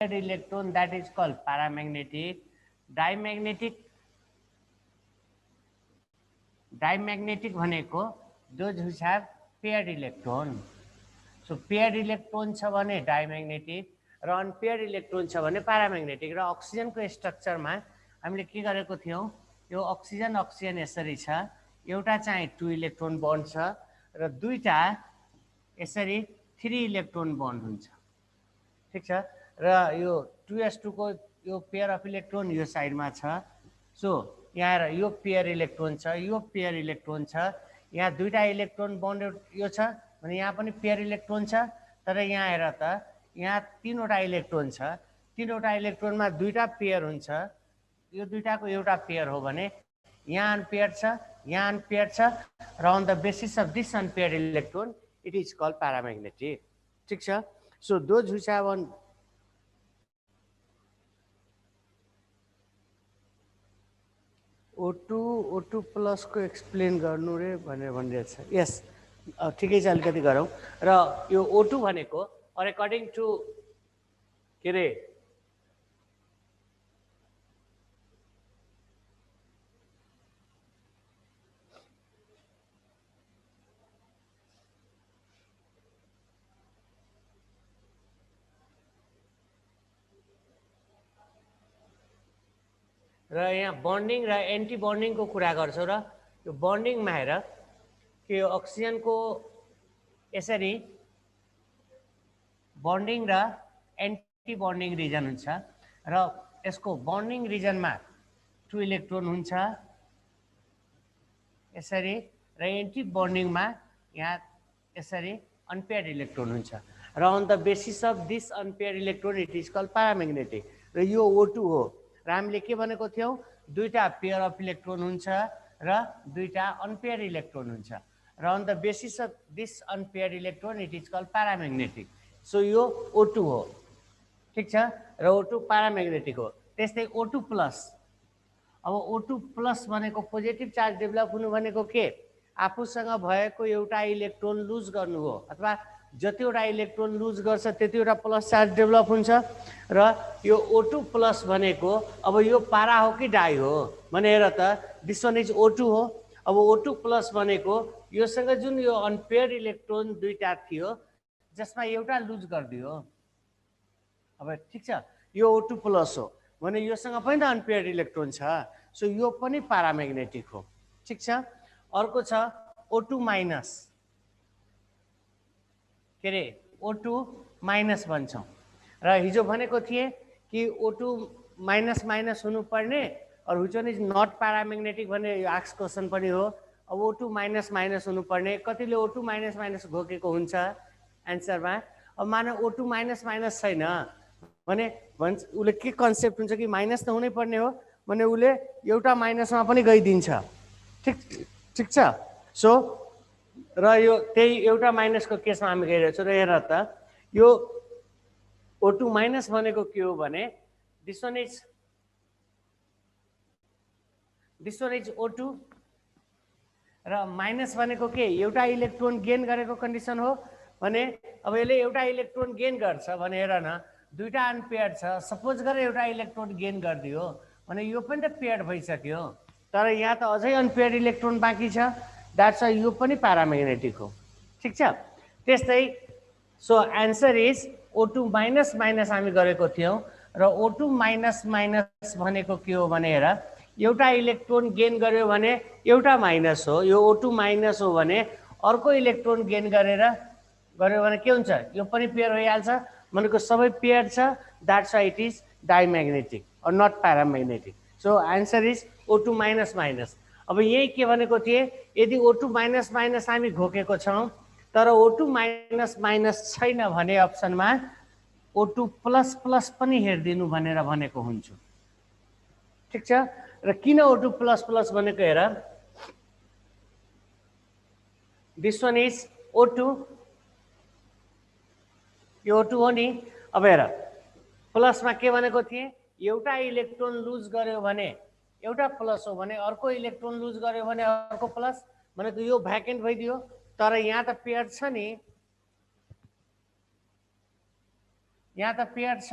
electron, that is called paramagnetic. Dimagnetic भनेको those who have paired electron. So paired electron छ भने dimagnetic र unpaired electron छ भने paramagnetic. र oxygen को structure मा हामीले के गरेको थियौं, यो oxygen यसरी छ, एउटा चाहिँ 2 इलेक्ट्रोन बन्ड छ र दुईटा यसरी 3 इलेक्ट्रोन बन्ड हुन्छ, ठीक छ। र यो 2s2 को यो पेयर अफ इलेक्ट्रोन यो साइडमा छ। सो यहाँ यो पेयर इलेक्ट्रोन छ, यो पेयर इलेक्ट्रोन छ, यहाँ दुईटा इलेक्ट्रोन बन्ड यो छ भने यहाँ पनि पेयर इलेक्ट्रोन छ। तर यहाँ हेर त, यहाँ तीनवटा इलेक्ट्रोन छ, तीनवटा इलेक्ट्रोनमा दुईटा पेयर हुन्छ, यो दुईटाको एउटा पेयर हो भने यहाँ अनपेयर छ, यहाँ अनपेयर छ, र on the basis of this unpair electron it is called paramagnetic, ठीक छ। So those who have on O2 plus को एक्सप्लेन गर्नु रे भनेर भनिरहेछ। यस, ठिकै छ, अलिकति गरौँ। र यो O2 भनेको अकर्डिङ टु के रे र यहाँ बन्डिङ र एन्टी बन्डिङ को कुरा गर्छौं। र यो बन्डिङ मा हेर कि अक्सिजन को यसरी बन्डिङ र एन्टी बन्डिङ रिजन हुन्छ र यसको बन्डिङ रिजन मा 2 इलेक्ट्रोन हुन्छ यसरी, र एन्टी बन्डिङ मा यहाँ यसरी अनपेयर्ड इलेक्ट्रोन हुन्छ। र on the basis of this unpaired electron it is called paramagnetic. र यो O2 हो। र हामीले के भनेको थियौं, दुईटा पेयर अफ इलेक्ट्रोन हुन्छ र दुईटा अनपेयर इलेक्ट्रोन हुन्छ। र on the basis of this unpair electron it is called paramagnetic. So यो O2 हो, ठीक छ। र O2 पैरामैग्नेटिक हो। त्यस्तै O2 प्लस, अब O2 प्लस भनेको पोजिटिभ चार्ज डेभलप हुनु भनेको के, आफूसँग भएको एउटा इलेक्ट्रोन लुज गर्नु हो, अथवा जतिवटा इलेक्ट्रोन लुज गर्छ त्यतिवटा प्लस चार्ज डेभलप हुन्छ। र यो O2 प्लस भनेको अब यो पारा हो कि डाई हो भने हेर त, दिस वान इज O2 हो। अब O2 प्लस भनेको योसँग जुन यो अनपेयर इलेक्ट्रोन दुईटा थियो जसमा एउटा लुज गरिदियो, अब ठीक छ, यो O2 प्लस हो भने योसँग पनि त अनपेयर इलेक्ट्रोन छ। सो यो पनि पैरामैग्नेटिक हो, ठीक छ। अर्को छ O2 माइनस, के रे O2 माइनस भन्छौं। र हिजो भनेको थिए कि O2 माइनस माइनस हुनुपर्ने or which one is not paramagnetic भने यो आक्स क्वेशन पनि हो। अब O2 माइनस माइनस हुनुपर्ने, कतिले O2 माइनस माइनस घोकेको हुन्छ एन्सरमा। अब माने O2 माइनस माइनस छैन भने उले के कन्सेप्ट हुन्छ कि माइनस त हुनै पर्ने हो भने उले एउटा माइनसमा पनि गइदिन्छ, ठीक छ। सो र यो त्यही एउटा माइनसको केसमा हामी गइरहेछौँ। र हेर त, यो O2 माइनस भनेको के हो भने दिस वान इज O2 र माइनस भनेको के, एउटा इलेक्ट्रोन गेन गरेको कन्डिसन हो भने अब यसले एउटा इलेक्ट्रोन गेन गर्छ भने हेर न, दुईटा अनपेयर्ड छ, सपोज गरेर एउटा इलेक्ट्रोन गेन गरिदियो भने यो पनि त पेयर्ड भइसक्यो, तर यहाँ त अझै अनपेयर्ड इलेक्ट्रोन बाँकी छ, द्याट्स वाइ यो पनि पैरामैग्नेटिक हो, ठीक छ। त्यस्तै so answer is O2 minus minus हामी गरेको थियौं। र O2 माइनस माइनस भनेको के हो भने हेर, एउटा इलेक्ट्रोन गेन गर्यो भने एउटा माइनस हो, यो O2 माइनस हो भने अर्को इलेक्ट्रोन गेन गर्यो भने के हुन्छ, यो पनि पेयर भइहाल्छ भनेको सबै पेयर छ, that's why it is diamagnetic or not paramagnetic. So answer is O2 minus minus. अब यही के भनेको थिए, यदि O2 माइनस माइनस हामी घोकेको छौं तर O2 माइनस माइनस छैन भने अप्सनमा O2 प्लस प्लस पनि हेर्दिनु भनेर भनेको हुन्छु, ठीक छ। र किन O2 प्लस प्लस भनेको हेर, दिस वान इज O2, यो O2 हो नि। अब हेर प्लसमा के भनेको थिए, एउटा इलेक्ट्रोन लुज गर्यो भने एउटा प्लस हो भने अर्को इलेक्ट्रोन लुज गर्यो भने अर्को प्लस भनेको यो भ्याकेन्ट भइदियो। तर यहाँ त पेयर छ नि, यहाँ त पेयर छ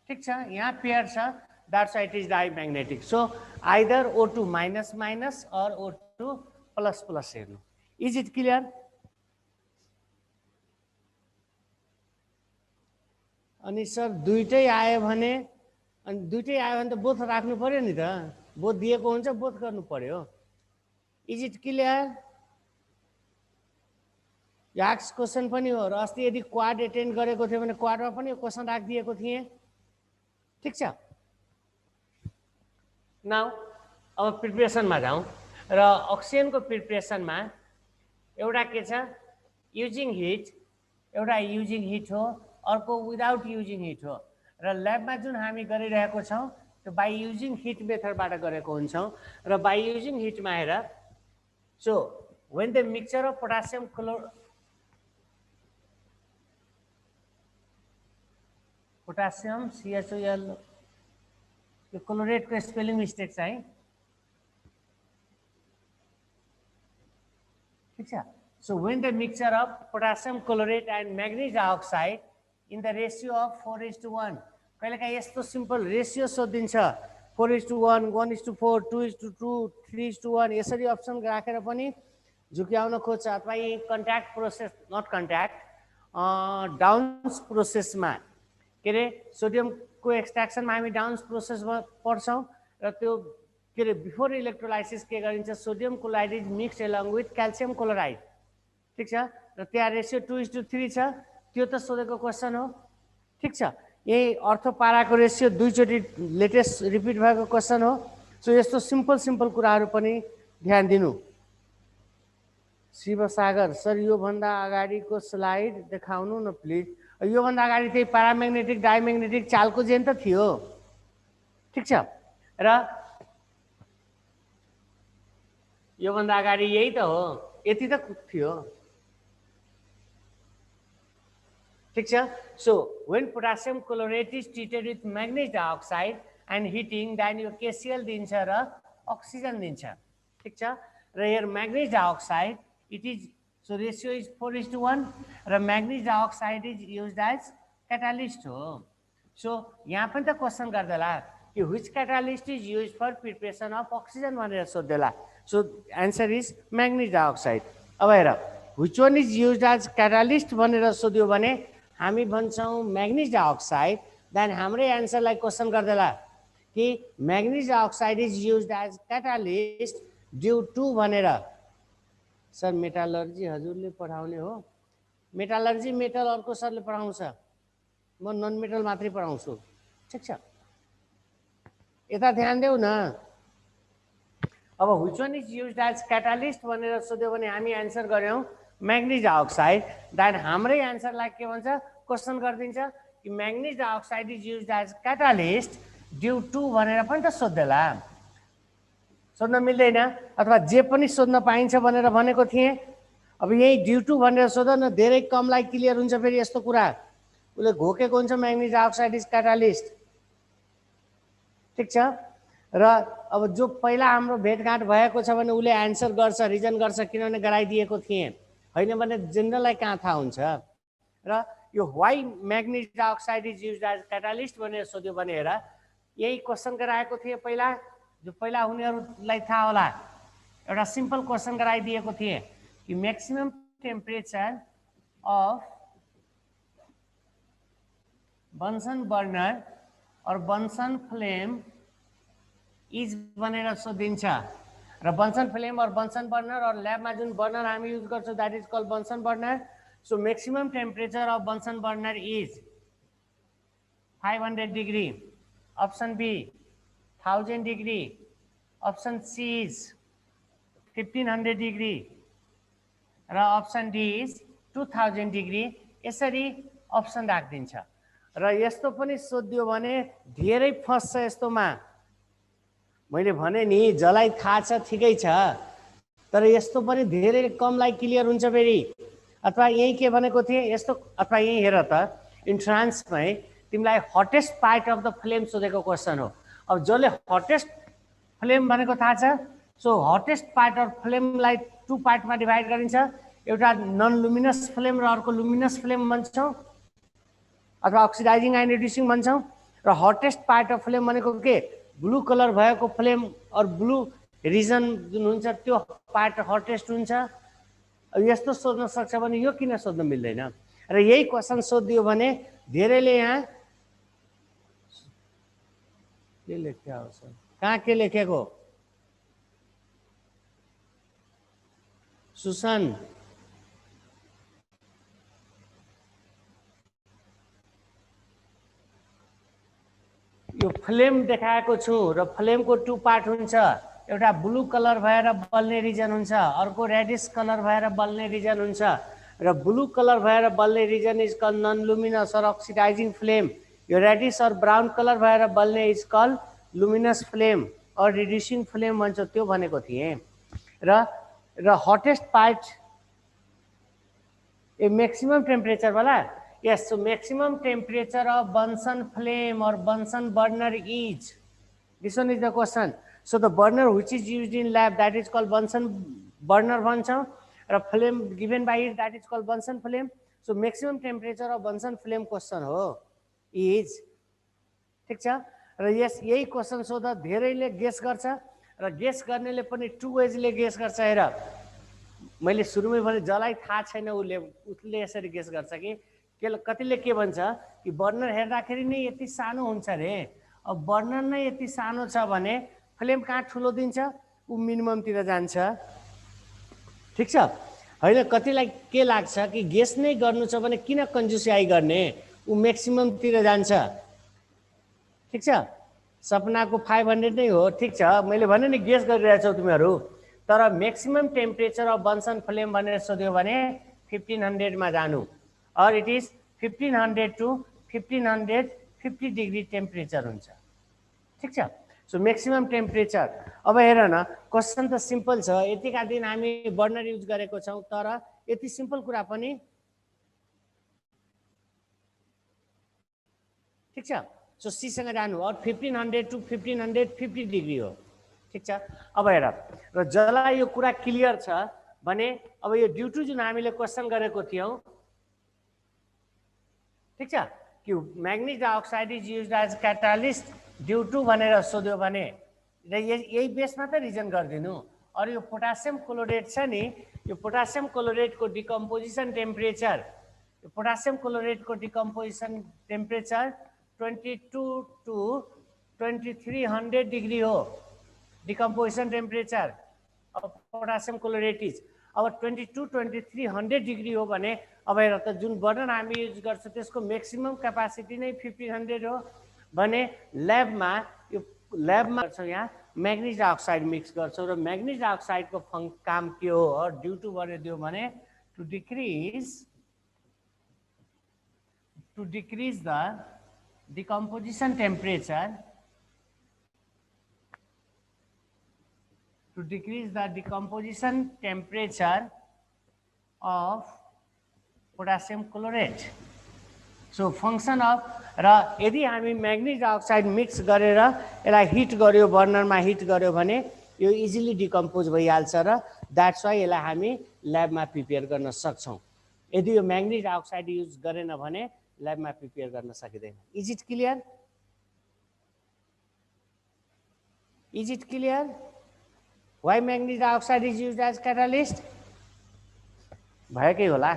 ठिक छ, यहाँ पेयर छ, that's why it is diamagnetic. So either O2 minus minus or O2 plus plus हेर्नु. Is it clear? अनि सर दुइटै आयो भने त बोथ राख्नु पर्यो नि त, बोथ दिएको हुन्छ, बोथ गर्नु पर्यो. Is it clear? Exact question पनि हो, र अस्ति यदि क्वाड एटेन्ड गरेको थियो भने क्वाडमा पनि यो क्वेसन राखिदिएको थिएँ. ठिक छ. नाउ अब प्रिपरेसनमा जाउँ, र अक्सिजनको प्रिपरेसनमा एउटा के छ, युजिङ हिट, एउटा युजिङ हिट हो, अर्को विदाउट युजिङ हिट हो. र ल्याबमा जुन हामी गरिरहेको छौँ त्यो बाई युजिङ हिट मेथडबाट गरेको हुन्छौँ. र बाई युजिङ हिटमा हेर, so when the mixture of potassium CHOL, यो क्लोरेटको स्पेलिङ मिस्टेक छ है. ठिक छ. So when the mixture of potassium chlorate and manganese dioxide in the ratio of 4:1, कहिलेकाहीँ यस्तो सिम्पल रेसियो सोधिन्छ, 4:1, 1:4, 2:2, 3:1, यसरी अप्सन राखेर पनि झुक्याउन खोज्छ. अथवा यी contact process, not contact, Downs प्रोसेसमा के अरे सोडियमको एक्सट्र्याक्सनमा हामी डाउन्स प्रोसेसमा पढ्छौँ. र त्यो के अरे बिफोर इलेक्ट्रोलाइसिस के गरिन्छ, sodium chloride is mixed along with calcium chloride. ठिक छ. र त्यहाँ रेसियो 2:3 छ, त्यो त सोधेको क्वेसन हो. ठिक छ. यही अर्थोपाराको रेसियो दुईचोटि लेटेस्ट रिपिट भएको क्वेसन हो. सो यस्तो सिम्पल कुराहरू पनि ध्यान दिनु. शिवसागर सर योभन्दा अगाडिको स्लाइड देखाउनु न प्लिज. योभन्दा अगाडि त्यही प्याराम्याग्नेटिक डाइम्याग्नेटिक चालको जेन त थियो. ठिक छ. र योभन्दा अगाडि यही त हो, यति त थियो. ठिक छ. So when potassium chlorate is treated with manganese dioxide and heating, then यो KCl दिन्छ र अक्सिजन दिन्छ. ठिक छ. र here manganese dioxide, it is, so ratio is 4:1, र manganese dioxide is used as catalyst हो. So यहाँ पनि त क्वेसन गर्दैला कि which catalyst is used for preparation of oxygen भनेर सोध्दैला. So answer is manganese dioxide. अब हेर, which one is used as catalyst भनेर सोध्यो भने हामी भन्छौँ manganese dioxide. देन हाम्रै एन्सरलाई क्वेसन गर्दैला कि manganese dioxide is used as catalyst due to भनेर. सर मेटालर्जी हजुरले पढाउने हो? मेटालर्जी मेटल अर्को सरले पढाउँछ, म नन मेटल मात्रै पढाउँछु. ठिक छ. यता ध्यान देऊ न. अब which one is used as catalyst भनेर सोध्यो भने हामी एन्सर गर्यौँ manganese dioxide. देन हाम्रै एन्सरलाई के भन्छ, क्वेसन गरिदिन्छ कि manganese dioxide is used as catalyst due to भनेर पनि त सोध्दैला. सोध्न मिल्दैन, अथवा जे पनि सोध्न पाइन्छ भनेर भनेको थिएँ. अब यही ड्यू टू भनेर सोध न, धेरै कमलाई क्लियर हुन्छ. फेरि यस्तो कुरा उसले घोकेको हुन्छ मैग्नेज डाइअक्साइड इज क्याटालिस्ट. ठिक छ. र अब जो पहिला हाम्रो भेटघाट भएको छ भने उसले एन्सर गर्छ, रिजन गर्छ, किनभने गराइदिएको थिएँ. होइन भने जेनरललाई कहाँ थाहा हुन्छ. र यो why manganese dioxide is used as catalyst भनेर सोध्यो भने हेर, यही क्वेसन गराएको थिएँ पहिला, जो पहिला उनीहरूलाई थाहा होला. एउटा सिम्पल क्वेसन गराइदिएको थिएँ कि maximum temperature of Bunsen burner or Bunsen flame is भनेर सोधिन्छ. र Bunsen flame or Bunsen burner or ल्याबमा जुन बर्नर हामी युज गर्छौँ that is called Bunsen burner. So maximum temperature of Bunsen burner is 500 degree. Option B 1000 degree. Option C is 1500 degree. र option D is 2000 degree. यसरी option राखिदिन्छ. र यस्तो पनि सोध्यो भने धेरै फस्छ यस्तोमा. मैले भने नि जलाई थाहा छ ठिकै छ, तर यस्तो पनि धेरै कमलाई क्लियर हुन्छ फेरि. अथवा यही के भनेको थिएँ यस्तो, अथवा यही हेर त इन्ट्रान्समै तिमीलाई hottest part of the flame सोधेको क्वेसन हो. अब जसले हटेस्ट फ्लेम भनेको थाहा छ, सो हटेस्ट पार्ट अफ फ्लेमलाई 2 पार्टमा डिभाइड गरिन्छ. एउटा नन लुमिनस फ्लेम र अर्को लुमिनस फ्लेम भन्छौँ, अथवा अक्सिडाइजिङ एन्ड रिड्युसिङ भन्छौँ. र हटेस्ट पार्ट अफ फ्लेम भनेको के ब्लू कलर भएको फ्लेम और ब्लू रिजन जुन हुन्छ त्यो पार्ट हटेस्ट हुन्छ। यस्तो सोध्न सक्छ भने यो किन सोध्न मिल्दैन र यही क्वेसन सोधिदियो भने धेरैले यहाँ के लेख्या हो सर कहाँ के लेखेको सुसन यो फ्लेम देखाएको छु र फ्लेमको टु पार्ट हुन्छ एउटा ब्लू कलर भएर बल्ने रिजन हुन्छ अर्को रेडिश कलर भएर बल्ने रिजन हुन्छ र ब्लू कलर भएर बल्ने reason is called non luminous or oxidising flame यो रेडिश और ब्राउन कलर भएर बल्ने is called luminous flame or reducing flame भन्छ त्यो भनेको थिएँ र hottest part a maximum temperature वाला yes so maximum temperature of Bunsen flame or Bunsen burner is this one is the question so the burner which is used in lab that is called Bunsen burner bhaन्छौं र flame given by it that is called Bunsen flame so maximum temperature of Bunsen flame question हो is ठीक छ र यस यही question सोध्दा धेरैले guess गर्छ र गेस गर्नेले पनि टु वेजले गेस गर्छ हेर मैले सुरुमै भने जलाई थाहा छैन उसले यसरी गेस गर्छ कि कतिले के भन्छ कि बर्नर हेर्दाखेरि नै यति सानो हुन्छ रे अब बर्नर नै यति सानो छ भने फ्लेम कहाँ ठुलो दिन्छ उ मिनिमम तिर जान्छ ठीक छ हैन कतिलाई के लाग्छ कि गेस नै गर्नु छ भने किन कन्जुसियाई गर्ने उ मैक्सिमम तिर जान्छ ठीक छ सपनाको 500 नै हो ठीक छ मैले भने नि गेस गरिरहेछौ तिमीहरू तर maximum temperature of Bunsen flame भनेर सोध्यो भने 1500 मा जानु or it is 1500 to 1550 degree temperature हुन्छ ठीक छ सो मैक्सिमम टेम्परेचर अब हेर न क्वेशन त सिम्पल छ यतिका दिन हामी बर्नर युज गरेको छौं तर यति सिम्पल कुरा पनि ठीक छ सो सी सँग जानु और 1500 to 1550 डिग्री हो ठीक छ अब हेर र जसलाई यो कुरा क्लियर छ भने अब यो ड्यू टु जुन हामीले क्वेशन गरेको थियौ ठीक छ कि manganese dioxide is used as catalyst due to भनेर सोध्यो भने र यही बेसमा त रिजन गर्दिनु और यो पोटासियम क्लोरेट छ नि यो पोटासियम क्लोरेट को डिकम्पोजिसन टेम्परेचर यो पोटासियम क्लोरेट को डिकम्पोजिसन टेम्परेचर 22 टु 2300 डिग्री हो डिकम्पोजिसन टेम्परेचर अब पोटासियम क्लोरेट इज अब 22-2300 डिग्री हो भने अब हेर त जुन बर्नर हामी युज गर्छ त्यसको म्याक्सिमम क्यापासिटी नै 1500 हो भने ल्याबमा यो ल्याबमा गर्छौं यहाँ मैग्नीज डाइअक्साइड मिक्स गर्छौं र मैग्नीज डाइअक्साइड को काम के हो ड्यू टु गरिदियो भने to decrease the decomposition temperature to decrease the decomposition temperature of potassium chlorate. So function of र यदि हामी मैग्नीज डाइअक्साइड मिक्स गरेर यसलाई हिट गर्यो बर्नरमा हिट गर्यो भने यो इजिली डिकम्पोज भइहाल्छ र द्याट्स वाइ यसलाई हामी ल्याबमा प्रिपेयर गर्न सक्छौं यदि यो मैग्नीज डाइअक्साइड युज गरेन भने ल्याबमा प्रिपेयर गर्न सकिदैन is it clear Why manganese dioxide is used as catalyst? भएकै होला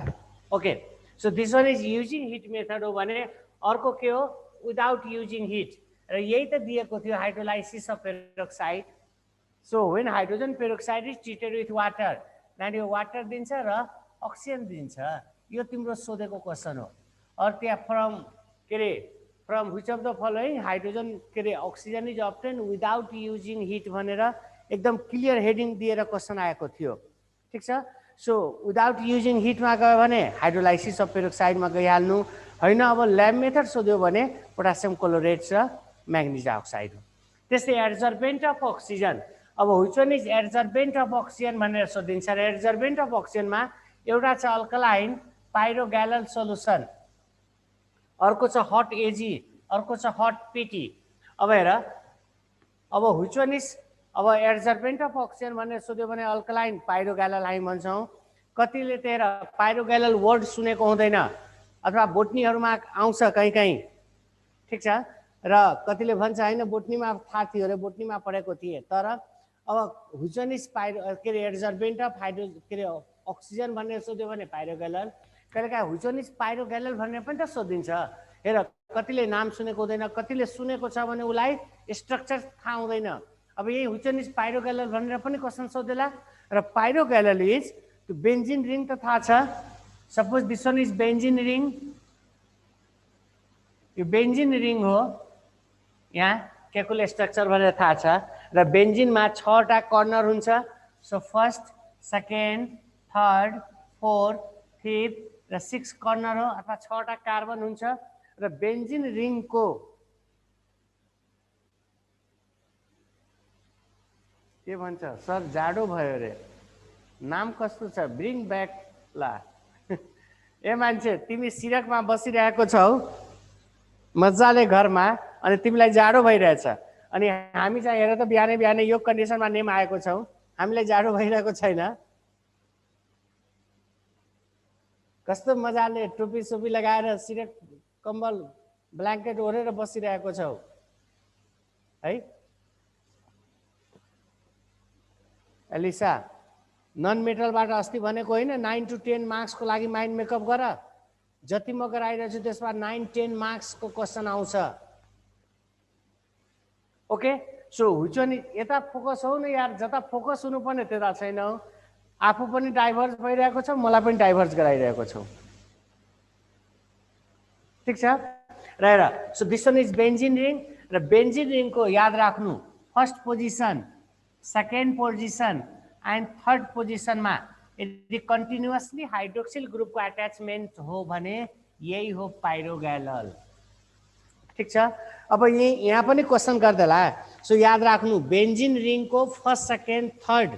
okay so this one is using heat method हो भने अर्को के हो without using heat र यही त दिएको थियो hydrolysis of peroxide so when hydrogen peroxide is treated with water then यो वाटर दिन्छ र अक्सिजन दिन्छ यो तिम्रो सोधेको क्वेशन हो और त्यहाँ from which of the following hydrogen oxygen is obtained without using heat भनेर एकदम क्लियर हेडिङ दिएर क्वेशन आएको थियो ठीक छ सो विदाउट युजिङ हिट मा गयो भने हाइड्रोलाइसिस अफ पेरोक्साइड मा गइहाल्नु हैन अब ल्याब मेथड सोध्यो भने पोटासियम क्लोरेट र मैग्नीज डाइअक्साइड हो त्यसै एड्जर्बेन्ट अफ अक्सिजन अब which one is adsorbent of oxygen भनेर सोधिन्छ र एड्जर्बेन्ट अफ अक्सिजन मा एउटा छ अल्कलाइन पाइरोग्यालल सोलुसन अर्को छ हट एजी अर्को छ हट पीटी अब हेर अब व्हिच वन इज अब एड्जर्बेन्ट अफ अक्सिजन भनेर सोध्यो भने अल्कलाइन पाइरोग्यालल हामी भन्छौं कतिले तेर पाइरोग्यालल वर्ड सुनेको हुँदैन अथवा बोटनीहरुमा आउँछ कहीं कहीं ठीक छ र कतिले भन्छ होइन बोटनीमा थाहा थियो अरे, बोटनीमा पढेको थिएँ, तर अब हुचन इज पाइरो के अरे एड्जर्बेन्ट अफ हाइड्रो के अरे अक्सिजन भनेर सोध्यो भने पाइरोगेलल, कहिलेकाहीँ हुचन इज पाइरोगेलल भनेर पनि त सोधिन्छ। हेर कतिले नाम सुनेको हुँदैन, कतिले सुनेको छ भने उसलाई स्ट्रक्चर थाहा हुँदैन। अब यही हुचन इज पाइरोगेलल भनेर पनि क्वेसन सोधेला। र पाइरोगेलल इज बेन्जिन रिङ त थाहा छ, suppose this one is benzene ring, यो बेन्जिन रिङ हो, यहाँ केकुले स्ट्रक्चर भनेर थाहा छ। र बेन्जिनमा 6वटा कर्नर हुन्छ। So first, second, third, fourth, fifth र 6 कर्नर हो अथवा 6वटा कार्बन हुन्छ। र बेन्जिन रिङको के भन्छ सर, जाडो भयो रे, नाम कस्तो छ, ब्रिङ ब्याक ला। ए मान्छे तिमी सिरकमा बसिरहेको छौ मजाले घरमा, अनि तिमीलाई जाडो भइरहेछ, अनि हामी चाहिँ हेर त बिहानै बिहानै यो कन्डिसनमा नेम आएको छौँ, हामीलाई जाडो भइरहेको छैन। कस्तो मजाले टोपी सोपी लगाएर सिरक कम्बल ब्ल्याङ्केट ओढेर बसिरहेको छौ है। एलिसा नन मेटलबाट अस्ति भनेको होइन 9 to 10 मार्क्सको लागि माइन्ड मेकअप गर, जति म गराइरहेको छु त्यसमा 9-10 मार्क्सको क्वेसन आउँछ। ओके, सो हुचो नि यता फोकस हो न यार, जता फोकस हुनुपर्ने त्यता छैन। आफू पनि डाइभर्स भइरहेको छ, मलाई पनि डाइभर्स गराइरहेको छौ, ठिक छ। र हेर, so this one is benzene ring. र बेन्जिन रिङको याद राख्नु first position, second position and third पोजिसनमा यदि कन्टिन्युअसली हाइड्रोक्सिल ग्रुपको एट्याचमेन्ट हो भने यही हो पाइरोगेलल, ठिक छ। अब यहाँ पनि क्वेसन गर्दैला, सो याद राख्नु बेन्जिन रिङको फर्स्ट, सेकेन्ड, थर्ड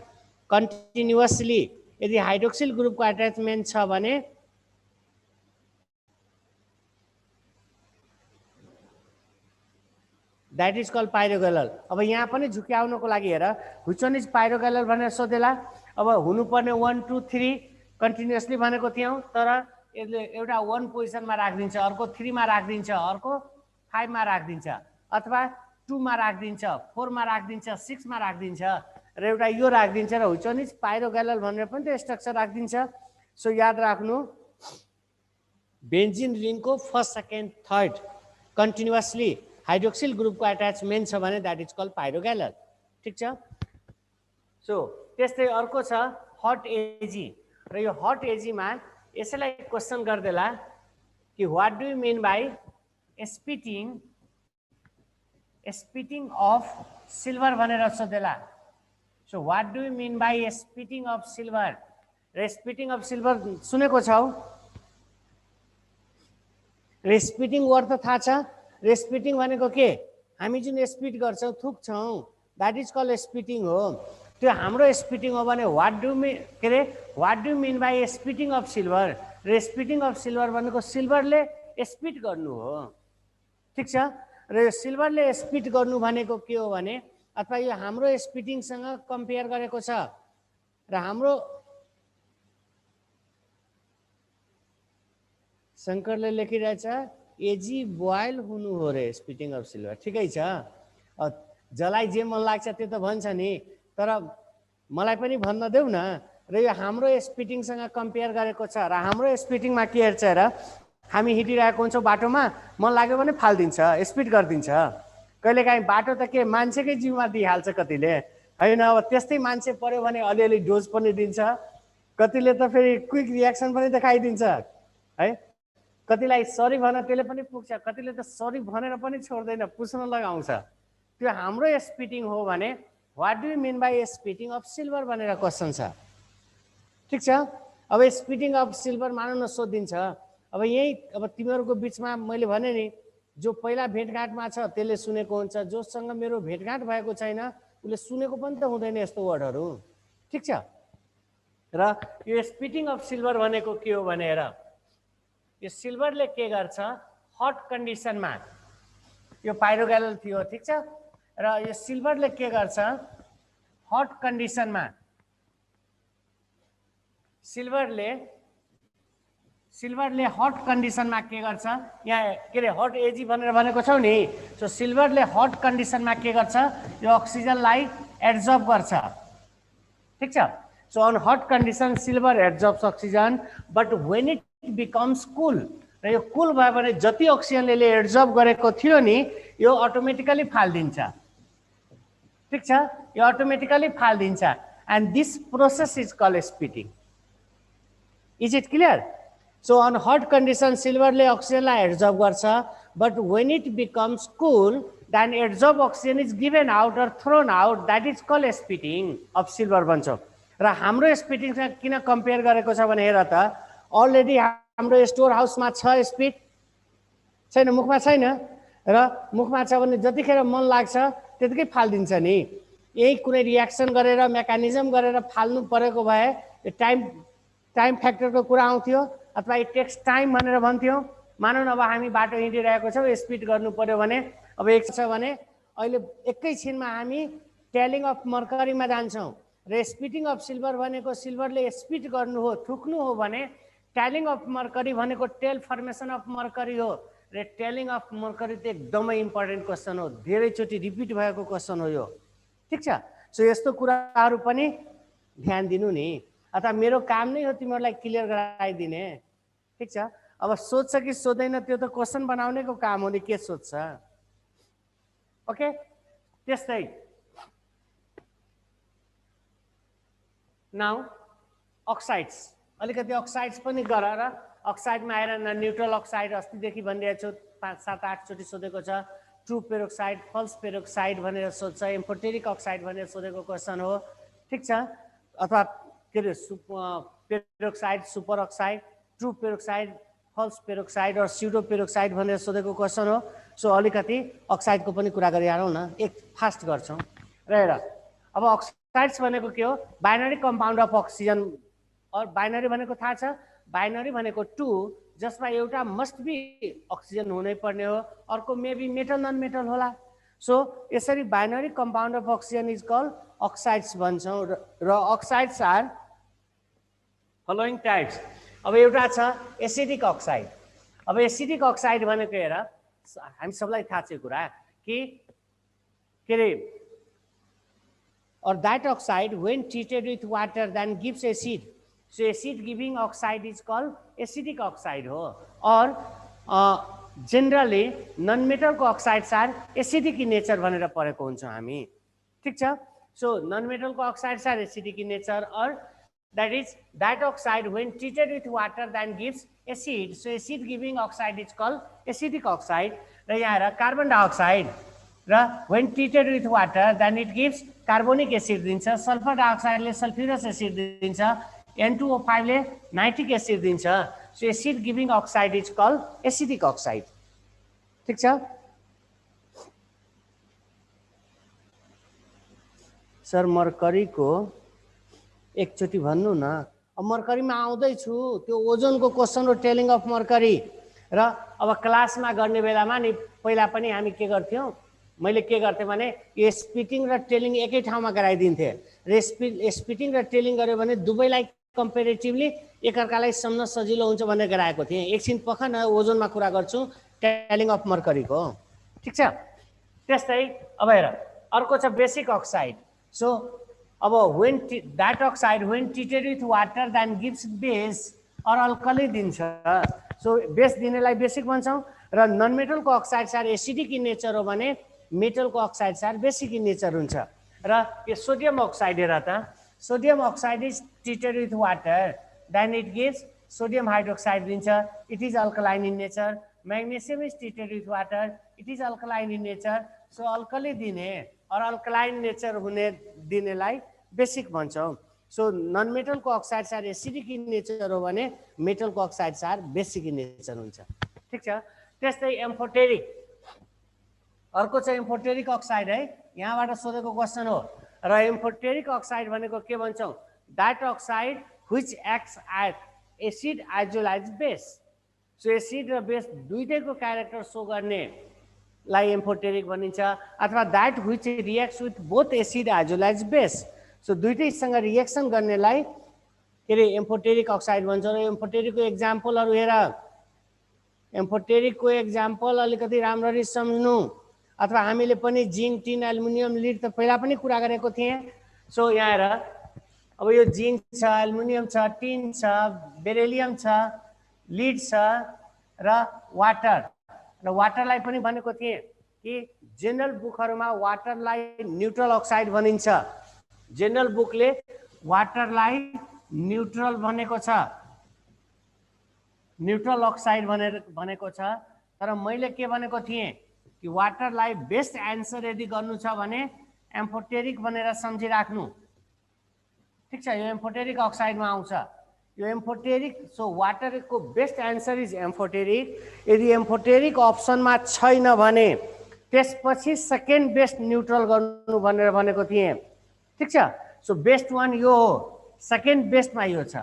कन्टिन्युअसली यदि हाइड्रोक्सिल ग्रुपको एट्याचमेन्ट छ भने द्याट इज कल पाइरोगेलल। अब यहाँ पनि झुक्याउनको लागि हेर, which one is पाइरोगेलल भनेर सोधेला। अब हुनुपर्ने 1, 2, 3 कन्टिन्युअसली भनेको थियौँ, तर यसले एउटा 1 पोजिसनमा राखिदिन्छ, अर्को 3 मा राखिदिन्छ, अर्को 5 मा राखिदिन्छ, अथवा 2 मा राखिदिन्छ, 4 मा राखिदिन्छ, 6 मा राखिदिन्छ, र एउटा यो राखिदिन्छ। र which one is पाइरोगेलल भनेर पनि त स्ट्रक्चर राखिदिन्छ। सो याद राख्नु बेन्जिन रिङको first, second, third continuously hydroxyl ग्रुपको एट्याचमेन्ट छ भने द्याट इज कल पाइरोगेलल, ठिक छ। सो त्यस्तै अर्को छ हट एजी। र यो हट एजीमा यसैलाई क्वेसन गर्देला कि what do you mean by spitting of silver भनेर सोधेला। So what do you mean by spitting of silver. र स्पिटिङ अफ सिल्भर सुनेको छौ, र स्पिटिङ वर्ड त थाहा छ। स्पिटिङ भनेको के, हामी जुन स्पिट गर्छौँ, थुक्छौँ, द्याट इज कल स्पिटिङ हो। त्यो हाम्रो स्पिटिङ हो भने what do mean by spitting of silver. र स्पिटिङ अफ सिल्भर भनेको सिल्भरले स्पिट गर्नु हो, ठिक छ। र यो सिल्भरले स्पिट गर्नु भनेको के हो भने, अथवा यो हाम्रो स्पिटिङसँग कम्पेयर गरेको छ। र हाम्रो शङ्करले लेखिरहेछ एजी बोइल हुनु हो रे स्पिटिङ अफ सिल्भर, ठिकै छ। जसलाई जे मन लाग्छ त्यो त भन्छ नि, तर मलाई पनि भन्न देऊ न। र यो हाम्रो स्पिटिङसँग कम्पेयर गरेको छ। र हाम्रो स्पिटिङमा के हेर्छ र, हामी हिँडिरहेको हुन्छौँ बाटोमा, मन लाग्यो भने फालिदिन्छ, स्पिड गरिदिन्छ। कहिलेकाहीँ बाटो त के मान्छेकै जिउमा दिइहाल्छ कतिले, होइन। अब त्यस्तै मान्छे पऱ्यो भने अलिअलि डोज पनि दिन्छ, कतिले त फेरि क्विक रियाक्सन पनि देखाइदिन्छ है। कतिलाई सरी भन त्यसले पनि पुग्छ, कतिले त सरी भनेर पनि छोड्दैन, पुस्न लगाउँछ। त्यो हाम्रो स्पिटिङ हो भने what do you mean by spitting of silver भनेर क्वेसन छ, ठिक छ। अब स्पिटिङ अफ सिल्भर मानौ न सोधिन्छ। अब यही अब तिमीहरूको बिचमा मैले भने नि, जो पहिला भेटघाटमा छ त्यसले सुनेको हुन्छ, जोसँग मेरो भेटघाट भएको छैन उसले सुनेको पनि त हुँदैन यस्तो वर्डहरू, ठिक छ। र यो स्पिटिङ अफ सिल्भर भनेको के हो भनेर, यो सिल्भरले के गर्छ, हट कन्डिसनमा, यो पाइरोगेलल थियो, ठिक छ। र यो सिल्भरले के गर्छ, हट कन्डिसनमा सिल्भरले सिल्भरले हट कन्डिसनमा के गर्छ, यहाँ के अरे हट एजी भनेर भनेको छौ नि। सो सिल्भरले हट कन्डिसनमा के गर्छ, यो अक्सिजनलाई एब्जर्ब गर्छ, ठिक छ। So on hot condition silver absorbs oxygen, but when it becomes cool, र यो कुल भयो भने जति अक्सिजनले एब्जर्ब गरेको थियो नि यो अटोमेटिकली फालिदिन्छ, ठिक छ, यो अटोमेटिकली फालिदिन्छ। And this process is called splitting. Is it clear? So on hot condition सिल्भरले अक्सिजनलाई एब्जर्ब गर्छ, but when it becomes cool then absorb oxygen is given out or thrown out, that is called splitting of silver भन्छ। र हाम्रो स्प्लिटिङसँग किन compare गरेको छ भने हेर त, अलरेडी हाम्रो स्टोर हाउसमा छ स्पिड, छैन? मुखमा छैन, र मुखमा छ भने जतिखेर मन लाग्छ त्यतिकै फालिदिन्छ नि। यही कुनै रियाक्सन गरेर मेकानिजम गरेर फाल्नु परेको भए टाइम फ्याक्टरको कुरा आउँथ्यो, अथवा इट टेक्स टाइम भनेर भन्थ्यौँ। मानौँ अब हामी बाटो हिँडिरहेको छौँ, स्पिड गर्नु पर्यो भने अब एक छ भने अहिले एकैछिनमा हामी टेलिङ अफ मर्करीमा जान्छौँ, र स्प्लिटिङ अफ सिल्भर भनेको सिल्भरले स्प्लिट गर्नु हो, थुक्नु हो भने टेलिङ अफ मर्करी भनेको टेल फर्मेसन अफ मर्करी हो। र टेलिङ अफ मर्करी त एकदमै इम्पोर्टेन्ट क्वेसन हो, धेरैचोटि रिपिट भएको क्वेसन हो यो, ठिक छ। सो यस्तो कुराहरू पनि ध्यान दिनु नि, अथवा मेरो काम नै हो तिमीहरूलाई क्लियर गराइदिने, ठिक छ। अब सोध्छ कि सोध्दैन त्यो त क्वेसन बनाउनेको काम हो नि, के सोध्छ, ओके। त्यस्तै नाउ अक्साइड्स, अलिकति अक्साइड्स पनि गर। र अक्साइडमा आएर न्युट्रल अक्साइड अस्तिदेखि भनिरहेको छु, 5-7-8 चोटि सोधेको छ। ट्रु पेरोक्साइड, फल्स पेरोक्साइड भनेर सोध्छ, एम्फोटेरिक अक्साइड भनेर सोधेको क्वेसन हो, ठिक छ। अथवा के अरे peroxide, super oxide, true peroxide, false peroxide र स्युडो पेरोक्साइड भनेर सोधेको क्वेसन हो। सो अलिकति अक्साइडको पनि कुरा गरिहालौँ न, एक फास्ट गर्छौँ। र हेर अब अक्साइड्स भनेको के हो, बाइनरी कम्पाउन्ड अफ अक्सिजन। और बाइनरी भनेको थाहा छ, बाइनरी भनेको 2 जसमा एउटा मस्ट बी अक्सिजन हुनै पर्ने हो, अर्को मेबी मेटल नन मेटल होला। सो यसरी binary compound of oxygen is called oxides भन्छौँ। र अक्साइड्स आर फलोइङ टाइप्स। अब एउटा छ एसिडिक अक्साइड। अब एसिडिक अक्साइड भनेको हेर, हामी सबलाई थाहा छ कुरा कि के अरे or that oxide when treated with water then gives acid. So acid giving oxide is called acidic oxide ho. Or generally non-metal को oxides are acidic in nature भनेर पढेको हुन्छौँ हामी, ठीक छ। So non-metal को oxides are acidic in nature, or that is that oxide when treated with water then gives acid. So acid giving oxide is called acidic oxide. र यहाँ हेर कार्बन डाइअक्साइड र when treated with water then it gives carbonic acid दिन्छ, sulphur डाइअक्साइडले sulphurous acid दिन्छ, N2O5 ले nitric acid दिन्छ। So acid giving oxide is called acidic oxide, ठीक छ। सर मर्करीको एकचोटि भन्नु न, अब मर्करीमा आउँदैछु, त्यो ओजोनको क्वेसन हो, टेलिङ अफ मर्करी। र अब क्लासमा गर्ने बेलामा नि पहिला पनि हामी के गर्थ्यौँ, मैले के गर्थेँ भने यो स्प्लिटिङ र टेलिङ एकै ठाउँमा गराइदिन्थेँ। र स्प्लिटिङ र टेलिङ गऱ्यो भने दुवैलाई कम्पेरेटिभली एकअर्कालाई सम्झन सजिलो हुन्छ भनेर गराएको थिएँ। एकछिन पख न ओजोनमा कुरा गर्छु, टेलिङ अफ मर्करीको, ठिक छ। त्यस्तै अब हेर अर्को छ बेसिक अक्साइड। सो अब when that oxide when treated with water then gives base or alkali दिन्छ। सो बेस दिनेलाई बेसिक भन्छौँ। र नन मेटलको oxides are acidic in nature हो भने मेटलको oxides are basic in nature हुन्छ। र यो सोडियम अक्साइड हेर त, sodium oxide is treated with water then it gives sodium hydroxide दिन्छ, it is alkaline in nature. Magnesium is treated with water, it is alkaline in nature. So alkali दिने or alkaline nature हुने दिनेलाई basic भन्छौँ। So non मेटलको oxides are acidic in nature हो भने मेटलको oxides are basic in nature हुन्छ, ठिक छ। त्यस्तै एम्फोटेरिक, अर्को चाहिँ एम्फोटेरिक अक्साइड है, यहाँबाट सोधेको क्वेसन हो। र एम्फोटेरिक अक्साइड भनेको के भन्छौँ, that oxide which acts at acid as well as base. So acid र बेस दुईटैको क्यारेक्टर सो गर्नेलाई एम्फोटेरिक भनिन्छ। अथवा that which reacts with both acid as well as base. So दुईटैसँग रिएक्सन गर्नेलाई के अरे एम्फोटेरिक अक्साइड भन्छ र एम्फोटेरिकको एक्जाम्पलहरू हेर एम्फोटेरिकको एक्जाम्पल अलिकति राम्ररी सम्झ्नु अथवा हामीले पनि जिङ्क टिन एल्युमिनियम लिड त पहिला पनि कुरा गरेको थिएँ सो यहाँ हेर अब यो जिङ्क छ एल्युमिनियम छ टिन छ बेरिलियम छ लिड छ र वाटरलाई पनि भनेको थिएँ कि जेनरल बुकहरुमा वाटरलाई न्यूट्रल अक्साइड भनिन्छ जेनरल बुकले वाटरलाई न्यूट्रल भनेको छ न्यूट्रल अक्साइड भनेको छ तर मैले के भनेको थिएँ कि वाटरलाई बेस्ट आन्सर यदि गर्नु छ भने एम्फोटेरिक भनेर सम्झिराख्नु ठीक छ यो एम्फोटेरिक अक्साइडमा आउँछ यो एम्फोटेरिक सो वाटरको बेस्ट आन्सर इज एम्फोटेरिक यदि एम्फोटेरिक अप्सनमा छैन भने त्यसपछि सेकेन्ड बेस्ट न्यूट्रल गर्नु भनेर भनेको थिएँ ठीक छ सो बेस्ट वान यो हो सेकेन्ड बेस्टमा यो छ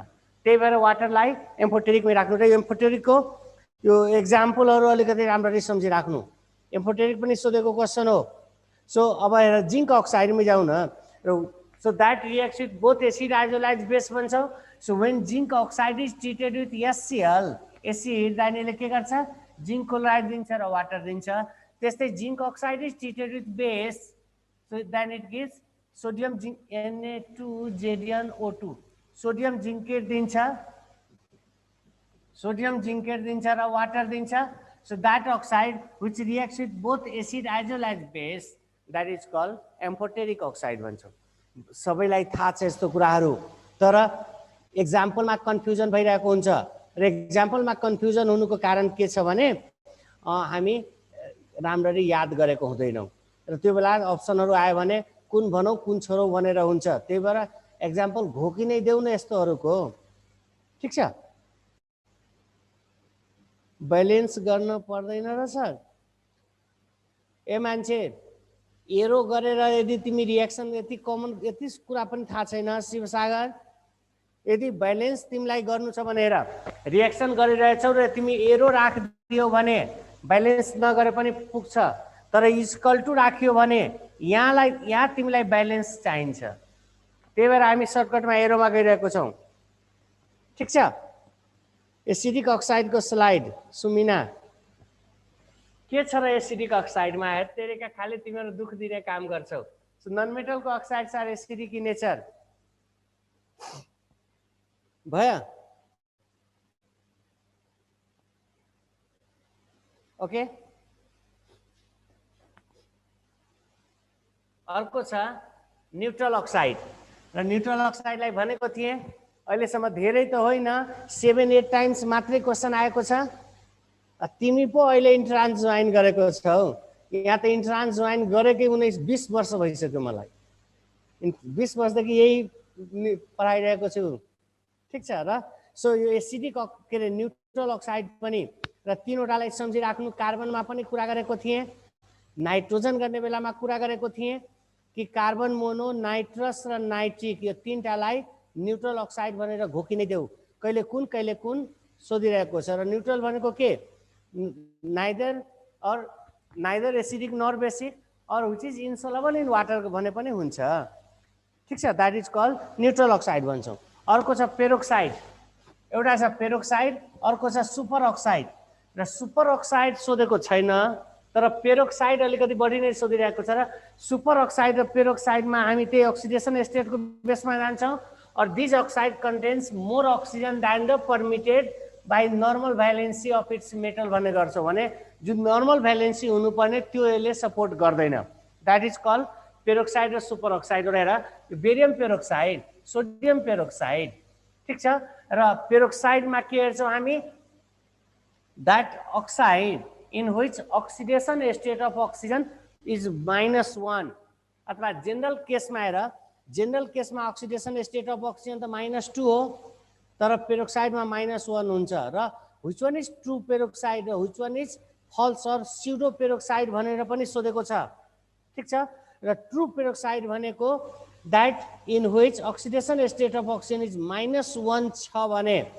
त्यही भएर वाटरलाई एम्फोटेरिकमै राख्नु र एम्फोटेरिकको यो एक्जाम्पलहरू अलिकति राम्ररी सम्झिराख्नु एम्फोटेरिक पनि सोधेको क्वेसन हो सो अब हेर जिङ्क अक्साइडमै जाउँ न so that reacts with both acid as well as base भन्छौँ so when zinc oxide is treated with HCl acid दाइनेले के गर्छ जिङ्क क्लोराइड दिन्छ र वाटर दिन्छ त्यस्तै zinc oxide is treated with base so then it gives sodium zinc Na2ZnO2 sodium zincate दिन्छ र वाटर दिन्छ so that oxide which reacts with both acid as well as base that is called amphoteric oxide भन्छौँ सबैलाई थाहा छ यस्तो कुराहरू तर एक्जाम्पलमा कन्फ्युजन भइरहेको हुन्छ र एक्जाम्पलमा कन्फ्युजन हुनुको कारण के छ भने हामी राम्ररी याद गरेको हुँदैनौँ र त्यो बेला अप्सनहरू आयो भने कुन भनौँ कुन छोडौँ भनेर हुन्छ त्यही भएर एक्जाम्पल घोकी नै देऊ न यस्तोहरूको ठिक छ ब्यालेन्स गर्न पर्दैन रहेछ ए मान्छे एरो गरेर यदि तिमी रिएक्सन यति कमन यति कुरा पनि थाहा छैन शिवसागर यदि ब्यालेन्स तिमीलाई गर्नु छ भने हेर रिएक्सन गरिरहेछौ र तिमी एरो राखिदियो भने ब्यालेन्स नगरे पनि पुग्छ तर इक्वल टु राखियो भने यहाँ तिमीलाई ब्यालेन्स चाहिन्छ त्यही भएर हामी सर्टकटमा एरोमा गइरहेको छौँ ठिक छ एसिडिक अक्साइडको स्लाइड सुमिना के छ र एसिडिक अक्साइडमा हेर तेरेका खाली तिमीहरू दुःख दिने काम गर्छौ नन मेटलको अक्साइड छ एसिडिक इन नेचर भयो ओके अर्को छ न्यूट्रल अक्साइड र न्यूट्रल अक्साइडलाई भनेको थिएँ अहिलेसम्म धेरै त होइन 7-8 टाइम्स मात्रै क्वेसन आएको छ तिमी पो अहिले इन्ट्रान्स जोइन गरेको छौ यहाँ त इन्ट्रान्स जोइन गरेकै 19-20 वर्ष भइसक्यो मलाई 20 वर्षदेखि यही पढाइरहेको छु ठिक छ र सो यो एसिडिक के अरे न्यूट्रल अक्साइड पनि र तीनवटालाई सम्झिराख्नु कार्बनमा पनि कुरा गरेको थिएँ नाइट्रोजन गर्ने बेलामा कुरा गरेको थिएँ कि कार्बन मोनो नाइट्रस र नाइट्रिक यो तीनटालाई न्यूट्रल अक्साइड भनेर घोकी नै देऊ कहिले कुन सोधिरहेको छ र न्यूट्रल भनेको के neither acidic nor basic or which is insoluble in water भने पनि हुन्छ ठिक छ that is called neutral oxide भन्छौँ अर्को छ पेरोक्साइड एउटा छ पेरोक्साइड अर्को छ सुपर अक्साइड र सुपर अक्साइड सोधेको छैन तर पेरोक्साइड अलिकति बढी नै सोधिरहेको छ र सुपर अक्साइड र पेरोक्साइडमा हामी त्यही अक्सिडेसन स्टेटको बेसमा जान्छौँ or this oxide contains more oxygen than the permitted by normal valency of its metal भन्ने गर्छौँ भने जुन नर्मल भ्यालेन्सी हुनुपर्ने त्यो यसले सपोर्ट गर्दैन द्याट इज कल्ड पेरोक्साइड र सुपर अक्साइड हेर बेरियम पेरोक्साइड सोडियम पेरोक्साइड ठिक छ र पेरोक्साइडमा के हेर्छौँ हामी that oxide in which oxidation state of oxygen is -1 अथवा जेनरल केसमा हेर जेनरल केसमा अक्सिडेसन स्टेट अफ अक्सिजन त -2 हो तर पेरोक्साइडमा -1 हुन्छ र which one is true peroxide र which one is false or pseudo peroxide भनेर पनि सोधेको छ ठिक छ र ट्रू पेरोक्साइड भनेको that in which oxidation state of oxygen is -1 छ भने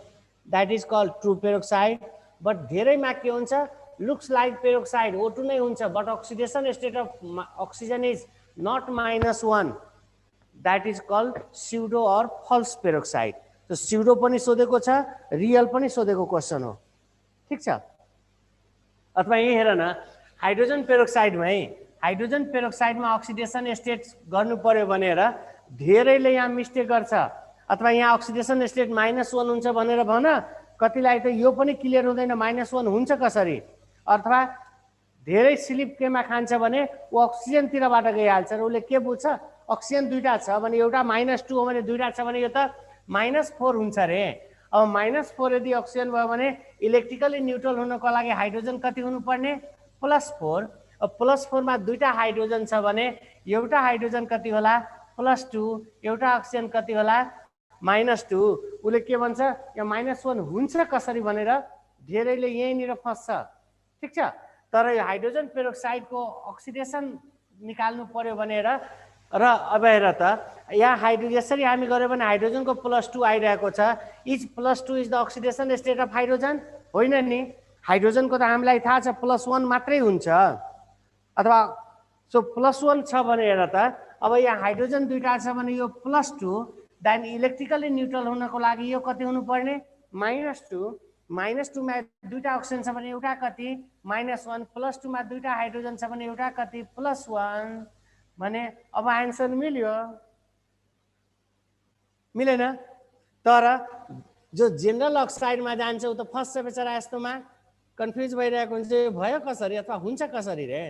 that is called true peroxide but धेरैमा के हुन्छ looks like peroxide O2 नै हुन्छ but oxidation state of oxygen is not -1 that is called pseudo or false peroxide त्यो pseudo पनि सोधेको छ, रियल पनि सोधेको क्वेसन हो। ठिक छ। अथवा यही हेर न, हाइड्रोजन पेरोक्साइडमा अक्सिडेसन स्टेट गर्नु पर्यो भनेर धेरैले यहाँ मिस्टेक गर्छ, अथवा यहाँ अक्सिडेसन स्टेट -1 हुन्छ भनेर भन, कतिलाई त यो पनि क्लियर हुँदैन -1 हुन्छ कसरी, अथवा धेरै स्लिप केमा खान्छ भने ऊ अक्सिजनतिरबाट गइहाल्छ र उसले के बुझ्छ, अक्सिजन दुईटा छ भने एउटा -2 हो भने दुईटा छ भने यो त -4 हुन्छ रे। अब -4 यदि अक्सिजन भयो भने इलेक्ट्रिकली न्युट्रल हुनको लागि हाइड्रोजन कति हुनुपर्ने, +4। अब +4 मा दुईटा हाइड्रोजन छ भने एउटा हाइड्रोजन कति होला, +2, एउटा अक्सिजन कति होला, -2। उसले के भन्छ, यो -1 हुन्छ कसरी भनेर धेरैले यहीँनिर फस्छ। ठिक छ। तर यो हाइड्रोजन पेरोक्साइडको अक्सिडेसन निकाल्नु पर्यो भनेर र अब हेर त, यहाँ यसरी हामी गऱ्यो भने हाइड्रोजनको +2 आइरहेको छ। Is +2 is the oxidation state of hydrogen, होइन नि। हाइड्रोजनको त हामीलाई थाहा छ +1 मात्रै हुन्छ, अथवा सो +1 छ भने हेर त, अब यहाँ हाइड्रोजन दुईटा छ भने यो +2, देन इलेक्ट्रिकली न्युट्रल हुनको लागि यो कति हुनुपर्ने, -2। -2 मा दुईटा अक्सिजन छ भने एउटा कति, -1। +2 मा दुईटा हाइड्रोजन छ भने एउटा कति, +1 भने अब आन्सर मिल्यो, मिलेन। तर जो जेनरल अक्साइडमा जान्छ ऊ त फर्स्ट बेचारा यस्तोमा कन्फ्युज भइरहेको हुन्छ, भयो कसरी अथवा हुन्छ कसरी रे।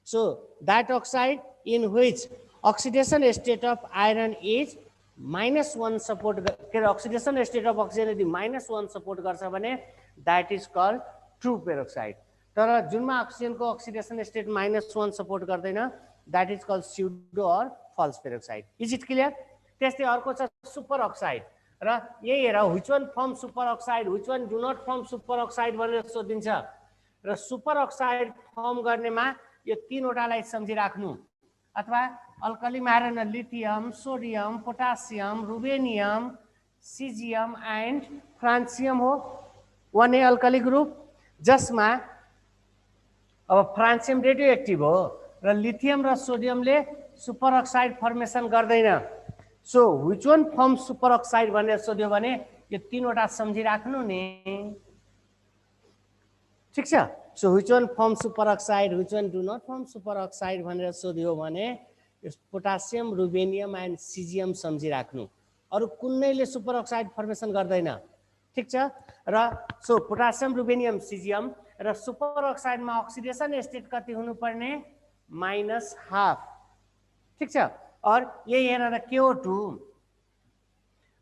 So that oxide in which oxidation state of iron is -1 support, के अरे अक्सिडेसन स्टेट अफ अक्सिजन यदि -1 सपोर्ट गर्छ भने that is called true peroxide. तर जुनमा अक्सिजनको अक्सिडेसन स्टेट -1 सपोर्ट गर्दैन, that is called pseudo or false peroxide. Is it clear? त्यस्तै अर्को छ सुपर अक्साइड, र यही हेर which one form super oxide, which one do not form super oxide भनेर सोधिन्छ। र सुपर अक्साइड फर्म गर्नेमा यो तीनवटालाई सम्झिराख्नु, अथवा अल्कलीमा हेर न, lithium, sodium, potassium, रुबेनियम, caesium and फ्रान्सियम हो 1A अल्कली ग्रुप, जसमा अब फ्रान्सियम रेडियो एक्टिभ हो र लिथियम र सोडियमले सुपर अक्साइड फर्मेसन गर्दैन। So which one form super oxide भनेर सोध्यो भने यो तीनवटा सम्झिराख्नु नि। ठिक छ। So which one form super oxide, which one do not form super oxide भनेर सोध्यो भने पोटासियम, रुबेनियम एन्ड सिजियम सम्झिराख्नु। अरू कुनैले सुपर अक्साइड फर्मेसन गर्दैन। ठिक छ। र सो पोटासियम, रुबेनियम, सिजियम र सुपर अक्साइडमा अक्सिडेसन स्टेट कति हुनुपर्ने, -1/2। ठिक छ। और यही हेरेर KO2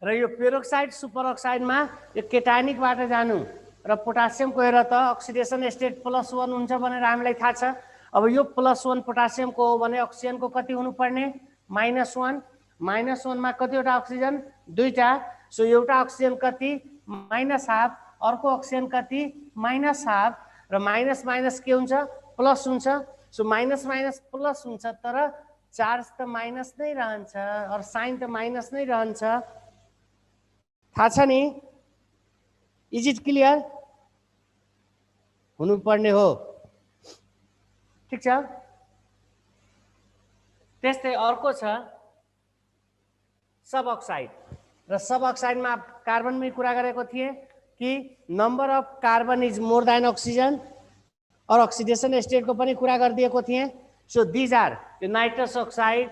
र यो पेरोक्साइड सुपर अक्साइडमा यो केटायनिकबाट जानु, र पोटासियमको हेर त अक्सिडेसन स्टेट +1 हुन्छ भनेर हामीलाई थाहा छ। अब यो +1 पोटासियमको हो भने अक्सिजनको कति हुनुपर्ने, -1। -1 मा कतिवटा अक्सिजन, दुईटा। सो एउटा अक्सिजन कति, -1/2, अर्को अक्सिजन कति, -1/2, र माइनस माइनस के हुन्छ, प्लस हुन्छ। सो माइनस माइनस प्लस हुन्छ, तर चार्ज त माइनस नै रहन्छ और साइन त माइनस नै रहन्छ। थाहा छ नि? Is it clear? हुनुपर्ने हो। ठीक छ। त्यस्तै अर्को छ सब अक्साइड, र सब अक्साइडमा कार्बनमै कुरा गरेको थिए कि number of carbon is more than oxygen, or oxidation state को पनि कुरा गरिदिएको थिए। So these are nitrous oxide,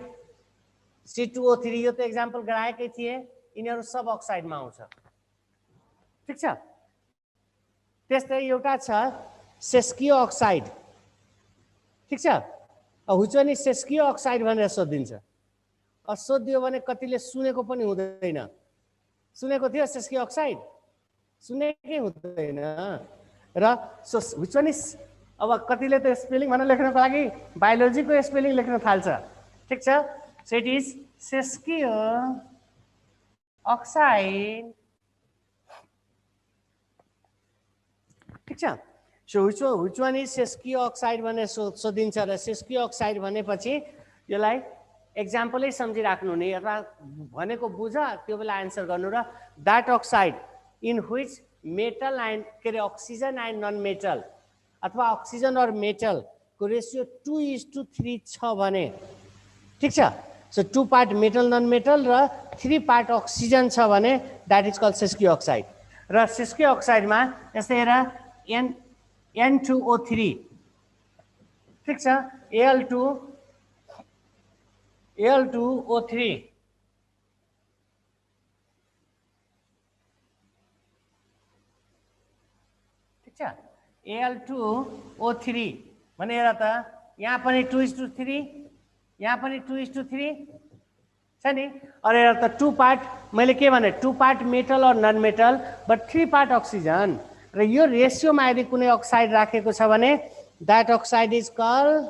C2O3, यो त एक्जाम्पल गराएकै थिए। यिनीहरू सब अक्साइडमा आउँछ। ठीक छ। त्यस्तै एउटा छ सेस्कियो अक्साइड। ठीक छ। Which one is sesquioxide भनेर सोधिन्छ। सोधियो भने कतिले सुनेको पनि हुँदैन। सुनेको थियो सेस्कियो अक्साइड? सुनेकै हुँदैन। र सो व्हिच वन इज, अब कतिले त स्पेलिङ भनेर लेख्नको लागि बायोलोजीको स्पेलिङ लेख्न थाल्छ। ठीक छ। So it is sesquioxide. ठीक छ। So which one is sesquioxide भनेर सोधिन्छ, र सेस्कियो अक्साइड भनेपछि यसलाई एक्जाम्पलै सम्झिराख्नु नि, अथवा भनेको बुझ त्यो बेला आन्सर गर्नु। र that oxide in which metal and के अरे अक्सिजन एन्ड नन मेटल, अथवा अक्सिजन और मेटल को रेसियो 2:3 छ भने, ठीक छ, so 2 part metal non metal र 3 पार्ट अक्सिजन छ भने that is called sesquioxide. र सेस्कियो अक्साइडमा यस्तै हेर N2O3 ठिक छ, Al2O3 ठिक छ, Al2O3 भने हेर त यहाँ पनि 2:3, यहाँ पनि 2:3 छ नि। अरे हेर त 2 पार्ट मैले के भने 2 part metal or non metal but 3 part oxygen. र यो रेसियोमा यदि कुनै अक्साइड राखेको छ भने that oxide is called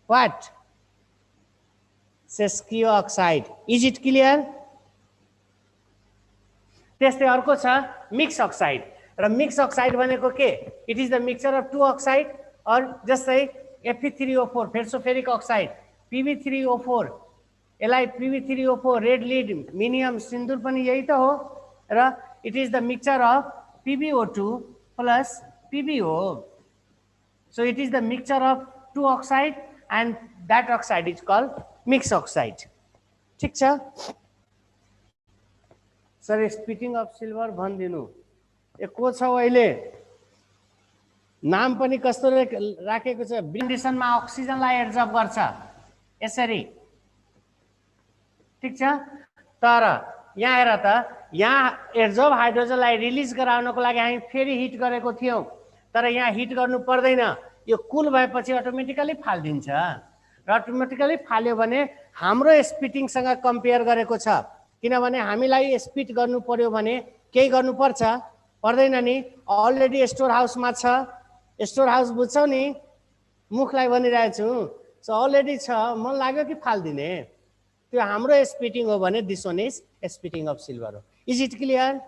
what? Sesquioxide. Is it clear? त्यस्तै अर्को छ मिक्स अक्साइड। र मिक्स अक्साइड भनेको के? It is the mixture of 2 oxide or जस्तै Fe3O4 फेर्सोफेरिक अक्साइड, Pb3O4 यसलाई Pb3O4 रेड लिड मिनियम सिन्दुर पनि यही त हो। र it is the mixture of PbO2 plus PbO। So it is the mixture of 2 oxide and that oxide is called mixed oxide. ठिक छ सर, स्पिटिङ अफ सिल्भर भनिदिनु को छ अहिले? नाम पनि कस्तो राखेको छ? कन्डिसनमा अक्सिजनलाई एब्जर्ब गर्छ यसरी, ठिक छ। तर यहाँ हेर त, यहाँ एब्जर्ब हाइड्रोजनलाई रिलिज गराउनको लागि हामी फेरि हिट गरेको थियौँ, तर यहाँ हिट गर्नु पर्दैन, यो कुल भएपछि अटोमेटिकली फालिदिन्छ। र अटोमेटिकली फाल्यो भने हाम्रो स्पिटिङसँग कम्पेयर गरेको छ, किनभने हामीलाई स्पिट गर्नु पर्यो भने केही गर्नुपर्छ, पर्दैन नि? अलरेडी स्टोर हाउसमा छ, स्टोर हाउस बुझ्छौ नि, मुखलाई भनिरहेको छु। सो अलरेडी छ, मन लाग्यो कि फालिदिने, त्यो हाम्रो स्पिटिङ हो भने this one is spitting of silver हो। इज इट क्लियर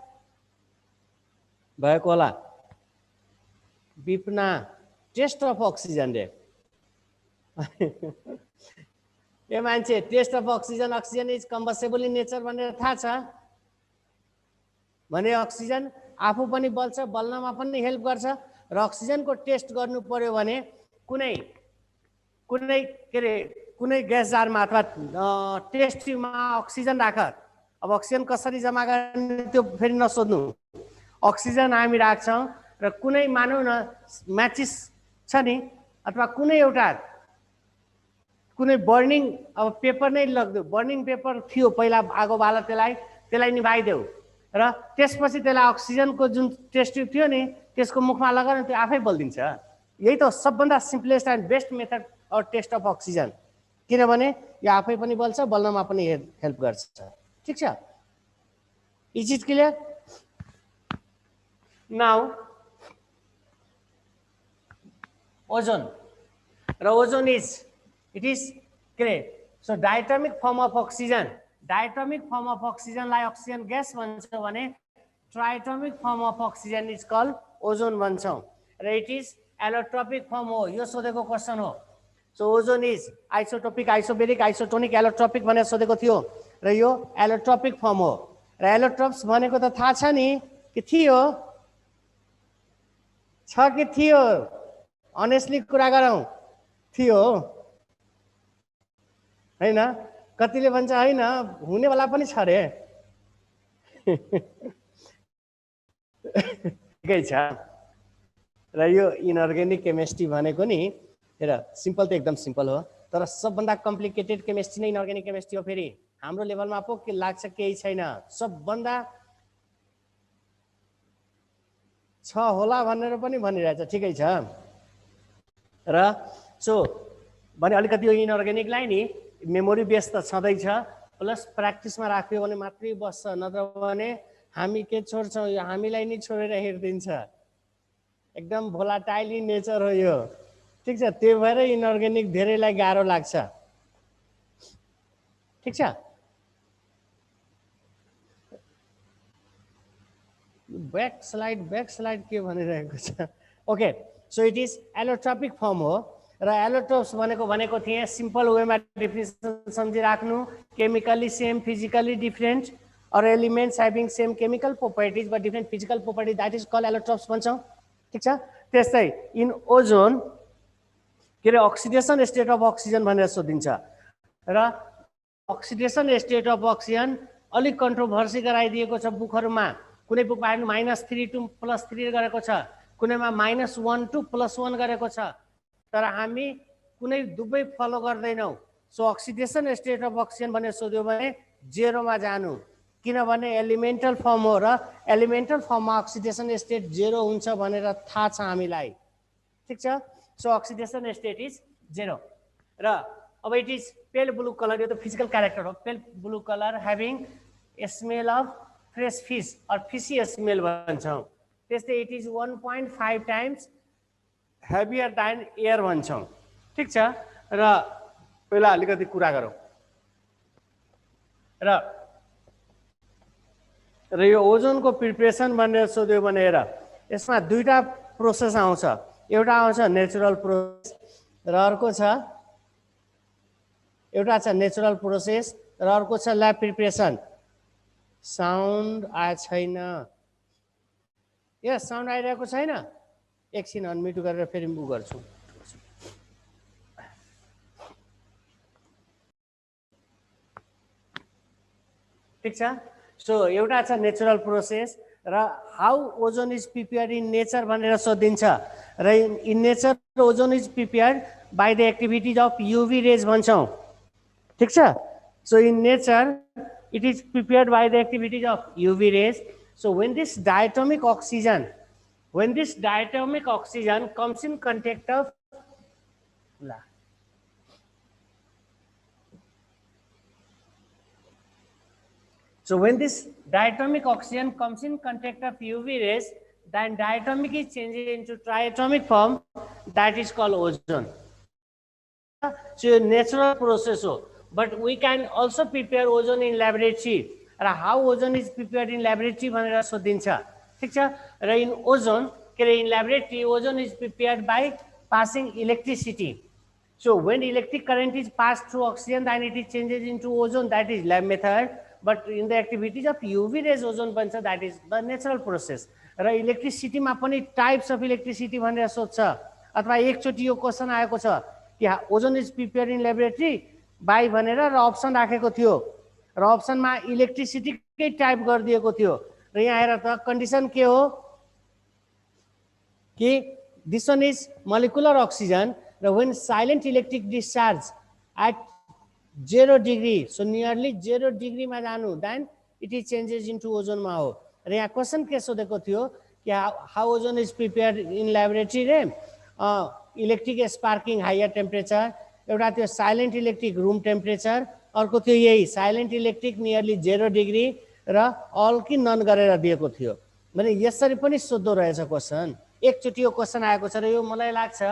भएको होला? विपना टेस्ट अफ अक्सिजन रे ए मान्छे, test of oxygen, oxygen is combustible in nature भनेर थाहा छ भने अक्सिजन आफू पनि बल्छ, बल्नमा पनि हेल्प गर्छ। र अक्सिजनको टेस्ट गर्नु पर्यो भने कुनै कुनै के अरे कुनै ग्यास जारमा अथवा टेस्ट ट्युबमा अक्सिजन राख। अब अक्सिजन कसरी जम्मा गर्ने त्यो फेरि नसोध्नु। अक्सिजन हामी राख्छौँ र कुनै मानौँ न म्याचिस छ नि, अथवा कुनै एउटा कुनै बर्निङ, अब पेपर नै लग्यो, बर्निङ पेपर थियो पहिला, आगो बाल त्यसलाई निभाइदेऊ र त्यसपछि त्यसलाई अक्सिजनको जुन टेस्ट ट्युब थियो नि त्यसको मुखमा लगाएर त्यो आफै बल्दिन्छ। यही त सबभन्दा simplest and best method or test of oxygen, किनभने यो आफै पनि बल्छ, बल्नमा पनि हेल्प गर्छ। ठिक छ? Is it clear? Now ozone. र ओजोन इज इट इज के अरे so diatomic form of oxygen. Diatomic form of अक्सिजनलाई अक्सिजन ग्यास भन्छ भने triatomic form of oxygen is called ozone भन्छौँ। र इट इज एलोट्रोपिक फर्म हो, यो सोधेको क्वेसन हो। So ozone is isotopic, isobaric, isotonic, allotropic भनेर सोधेको थियो र यो एलोट्रोपिक फर्म हो। र एलोट्रोप्स भनेको त थाहा छ नि कि थियो? छ कि थियो? अनेस्टली कुरा गरौँ, थियो हैन? कतिले भन्छ हैन, हुनेवाला पनि छ रे। ठिकै छ। र यो इनअर्गेनिक केमिस्ट्री भनेको नि हेर सिम्पल त एकदम सिम्पल हो, तर सबभन्दा कम्प्लिकेटेड केमिस्ट्री नै इनअर्गेनिक केमिस्ट्री हो। फेरि हाम्रो लेभलमा पो के लाग्छ केही छैन, सबभन्दा छ होला भनेर पनि भनिरहेछ। ठिकै छ। र सो भने अलिकति यो इनअर्गेनिकलाई नि मेमोरी बेस त छँदैछ, प्लस प्र्याक्टिसमा राख्यो भने मात्रै बस्छ, नत्र भने हामी के छोड्छौँ, यो हामीलाई नि छोडेर हेरिदिन्छ। एकदम भोलाटाइली नेचर हो यो। ठिक छ? त्यही भएर इनअर्गेनिक धेरैलाई गाह्रो लाग्छ। ठिक छ? ब्याक स्लाइड के भनिरहेको छ? Okay, so it is allotropic form हो। र एलोट्रोप्स भनेको थिएँ सिम्पल वेमा डिफिनेसन सम्झिराख्नु, chemically same physically different or elements having same chemical properties but different physical properties, that is called allotropes भन्छौँ। ठिक छ? त्यस्तै इन ओजोन के अरे अक्सिडेसन स्टेट अफ अक्सिजन भनेर सोधिन्छ। र अक्सिडेसन स्टेट अफ अक्सिजन अलिक कन्ट्रोभर्सी गराइदिएको छ बुकहरुमा। कुनै बुकमा -3 to +3 गरेको छ, कुनैमा -1 to +1 गरेको छ, तर हामी कुनै दुवै फलो गर्दैनौ। So oxidation state of oxygen भनेर सोध्यो भने 0 मा जानु, किनभने एलिमेन्टल फर्म हो र एलिमेन्टल फर्ममा अक्सिडेसन स्टेट 0 हुन्छ भनेर थाहा छ हामीलाई। ठीक छ। सो अक्सिडेसन स्टेट इज 0 र अब it is pale blue colour, यो त फिजिकल क्यारेक्टर हो। Pale blue colour having smell of fresh fish or fishy smell भन्छौँ। त्यस्तै it is 1.5 times heavier than air भन्छौँ। ठीक छ। र पहिला अलिकति कुरा गरौँ र यो ओजोनको प्रिपरेसन भनेर सोध्यो भने हेर, यसमा दुईटा प्रोसेस आउँछ। एउटा आउँछ नेचुरल प्रोसेस र अर्को छ नेचुरल प्रोसेस र अर्को छ ल्याब प्रिपरेसन। साउन्ड आए छैन? यस, साउन्ड आइरहेको छैन? एकछिन अनम्युट गरेर फेरि मुभ गर्छु। ठीक छ। सो एउटा छ नेचुरल प्रोसेस र how ozone is prepared in nature भनेर सोधिन्छ। र in nature ozone is prepared by the activities of UV rays भन्छौँ। ठीक छ। So in nature it is prepared by the activities of UV rays. So when this diatomic oxygen comes in contact of So when this diatomic oxygen comes in contact of UV rays, then diatomic is changed into triatomic form, that is called ozone. So a natural process, but we can also prepare ozone in laboratory. How ozone is prepared in laboratory भनेर सोधिन्छ। ठीक छ। र in ozone, in laboratory, ozone is prepared by passing electricity. So when electric current is passed through oxygen, then it is changes into ozone, that is lab method. But in the activities of UV rays ozone बन्छ, that is the natural process. र electricity मा पनि types of electricity भनेर सोध्छ, अथवा एकचोटि यो question आएको छ कि ozone is prepared in laboratory by भनेर र अप्सन राखेको थियो र अप्सनमा इलेक्ट्रिसिटीकै टाइप गरिदिएको थियो। र यहाँ हेर त कन्डिसन के हो कि this one is molecular oxygen र when silent electric discharge at 0 degree, so nearly 0 degree में जानु, then it is changes into ozone में हो। र यहाँ क्वेश्चन के सोधेको थियो कि how ozone is prepared in laboratory रे इलेक्ट्रिक स्पार्किङ हायर टेम्परेचर, एउटा थियो साइलेन्ट इलेक्ट्रिक रूम टेम्परेचर, अर्को थियो यही साइलेन्ट इलेक्ट्रिक नियरली 0 डिग्री र अल कि नन गरेर दिएको थियो। भने यसरी पनि सोध्दो रहेछ क्वेश्चन। एकचोटि यो क्वेश्चन आएको छ र यो मलाई लाग्छ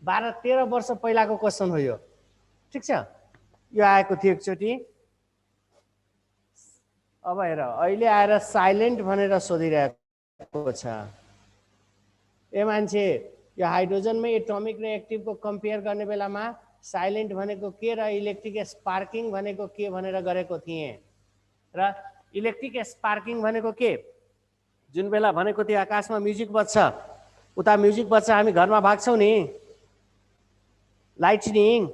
12-13 वर्ष पहिलाको क्वेश्चन हो यो। ठीक छ। यो आएको थियो एकचोटि। अब हेर अहिले आएर साइलेन्ट भनेर सोधिरहेको छ। ए मान्छे, यो हाइड्रोजनमै एटोमिक र एक्टिभको कम्पेयर गर्ने बेलामा साइलेन्ट भनेको के र इलेक्ट्रिक स्पार्किङ भनेको के भनेर गरेको थिएँ। र इलेक्ट्रिक स्पार्किङ भनेको के, जुन बेला भनेको थियो आकाशमा म्युजिक बज्छ, उता म्युजिक बज्छ, हामी घरमा भाग्छौँ नि, lightning,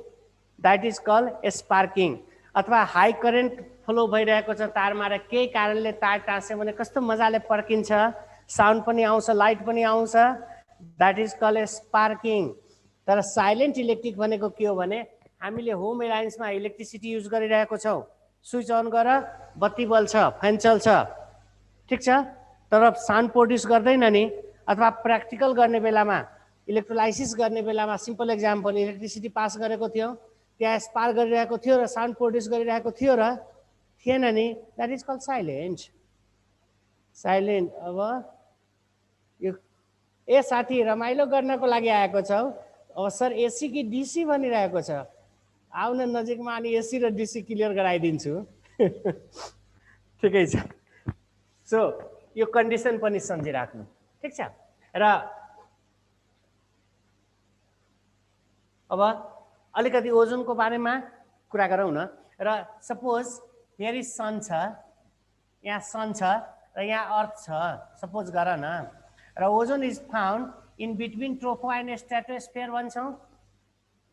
that is called sparking. अथवा हाई करेन्ट फ्लो भइरहेको छ तारमा र केही कारणले तार टाँस्यो भने कस्तो मजाले पड्किन्छ, साउन्ड पनि आउँछ, लाइट पनि आउँछ, that is called sparking. तर साइलेन्ट इलेक्ट्रिक भनेको के हो भने हामीले होम एलायन्समा इलेक्ट्रिसिटी युज गरिरहेको छौँ, स्विच अन गर बत्ती बल्छ, फ्यान चल्छ। ठीक छ। तर साउन्ड प्रोड्युस गर्दैन नि। अथवा प्र्याक्टिकल गर्ने बेलामा, इलेक्ट्रोलाइसिस गर्ने बेलामा, सिम्पल एक्जाम्पल, इलेक्ट्रिसिटी पास गरेको थियो, त्यहाँ स्पार्क गरिरहेको थियो र साउन्ड प्रोड्युस गरिरहेको थियो र थिएन नि, that is called silent. Silent. अब यो ए साथी रमाइलो गर्नको लागि आएको छौ, अब सर एसी कि डिसी भनिरहेको छ, आउन नजिकमा अनि एसी र डिसी क्लियर गराइदिन्छु। ठिकै छ। सो यो कन्डिसन पनि सम्झिराख्नु। ठीक छ। र अब अलिकति ओजोनको बारेमा कुरा गरौँ न। र सपोज हियर इज सन छ, यहाँ सन छ र यहाँ अर्थ छ, सपोज गर न। र ozone is found in between tropo and stratosphere भन्छौँ।